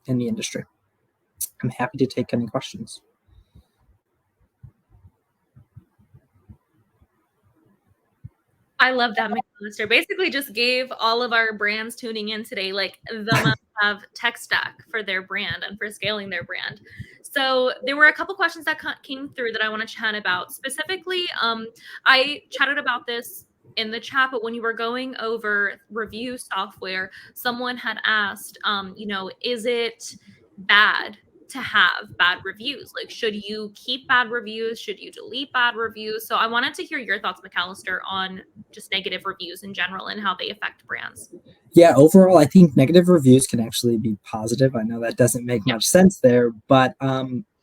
in the industry. I'm happy to take any questions. I love that McAllister basically just gave all of our brands tuning in today like the must-have tech stack for their brand and for scaling their brand. So there were a couple questions that came through that I want to chat about. Specifically, I chatted about this in the chat, but when you were going over review software, someone had asked, is it bad to have bad reviews? Like, should you keep bad reviews? Should you delete bad reviews? So I wanted to hear your thoughts, McAllister, on just negative reviews in general and how they affect brands. Yeah, overall, I think negative reviews can actually be positive. I know that doesn't make much sense there, but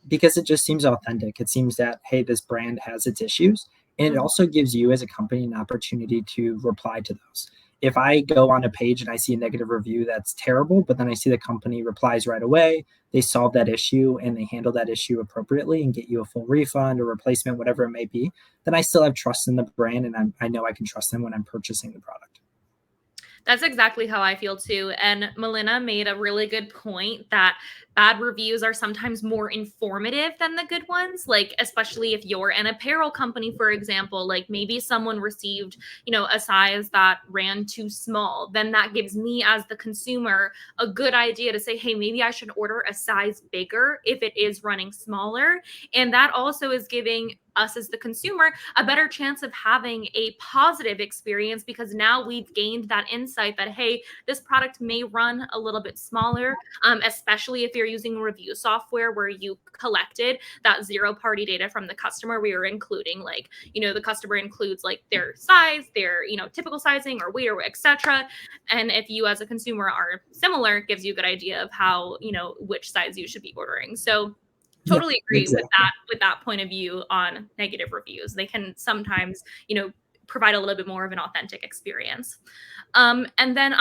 because it just seems authentic. It seems that, hey, this brand has its issues. And it also gives you as a company an opportunity to reply to those. if I go on a page and I see a negative review that's terrible, but then I see the company replies right away, they solve that issue and they handle that issue appropriately and get you a full refund or replacement, whatever it may be, then I still have trust in the brand, and I know I can trust them when I'm purchasing the product. That's exactly how I feel too. And Melina made a really good point that bad reviews are sometimes more informative than the good ones. Like, especially if you're an apparel company, for example, like maybe someone received, a size that ran too small. Then that gives me as the consumer a good idea to say, hey, maybe I should order a size bigger if it is running smaller. And that also is giving us as the consumer a better chance of having a positive experience, because now we've gained that insight that, hey, this product may run a little bit smaller, especially if you're using review software where you collected that zero party data from the customer. We are including the customer includes like their size, their typical sizing or weight or etc. And if you as a consumer are similar, it gives you a good idea of how which size you should be ordering. So totally agree with that point of view on negative reviews. They can sometimes, provide a little bit more of an authentic experience. And then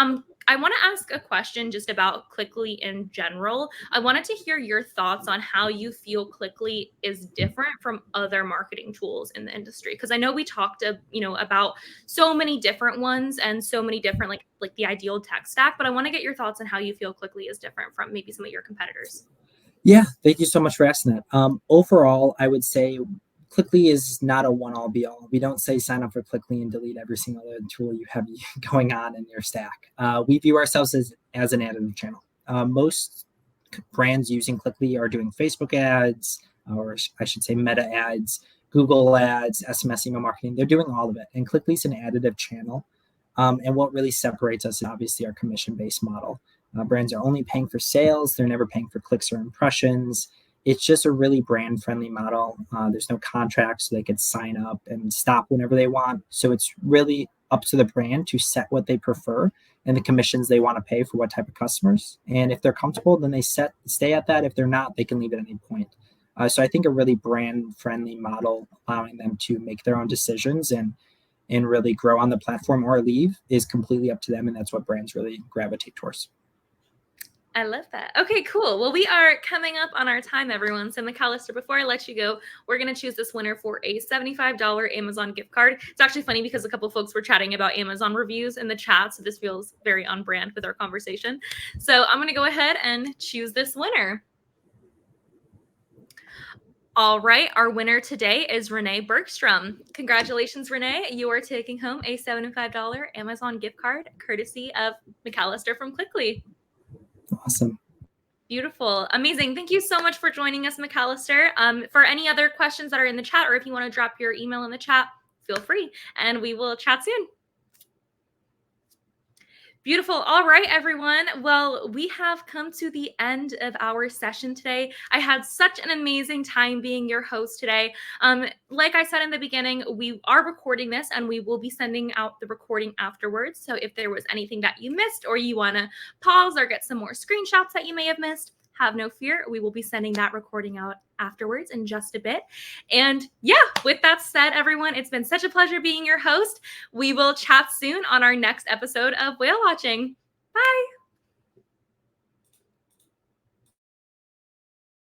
I want to ask a question just about Clickly in general. I wanted to hear your thoughts on how you feel Clickly is different from other marketing tools in the industry. Because I know we talked, about so many different ones and so many different like the ideal tech stack. But I want to get your thoughts on how you feel Clickly is different from maybe some of your competitors. Yeah, thank you so much for asking that. Overall, I would say Clickly is not a one-all be-all. We don't say sign up for Clickly and delete every single other tool you have going on in your stack. We view ourselves as an additive channel. Most brands using Clickly are doing Facebook ads, or I should say Meta ads, Google ads, SMS email marketing. They're doing all of it. And Clickly is an additive channel. And what really separates us is obviously our commission-based model. Brands are only paying for sales. They're never paying for clicks or impressions. It's just a really brand-friendly model. There's no contract, so they could sign up and stop whenever they want. So it's really up to the brand to set what they prefer and the commissions they want to pay for what type of customers. And if they're comfortable, then they stay at that. If they're not, they can leave at any point. So I think a really brand-friendly model, allowing them to make their own decisions and really grow on the platform or leave, is completely up to them. And that's what brands really gravitate towards. I love that. Okay, cool. Well, we are coming up on our time, everyone. So McAllister, before I let you go, we're going to choose this winner for a $75 Amazon gift card. It's actually funny because a couple of folks were chatting about Amazon reviews in the chat. So this feels very on brand with our conversation. So I'm going to go ahead and choose this winner. All right. Our winner today is Renee Bergstrom. Congratulations, Renee. You are taking home a $75 Amazon gift card courtesy of McAllister from Clickly. Awesome. Beautiful. Amazing. Thank you so much for joining us, McAllister. For any other questions that are in the chat, or if you want to drop your email in the chat, feel free, and we will chat soon. Beautiful. All right, everyone. Well, we have come to the end of our session today. I had such an amazing time being your host today. Like I said in the beginning, we are recording this and we will be sending out the recording afterwards. So if there was anything that you missed or you want to pause or get some more screenshots that you may have missed, have no fear. We will be sending that recording out afterwards in just a bit. And yeah, with that said, everyone, it's been such a pleasure being your host. We will chat soon on our next episode of Whale Watching. Bye.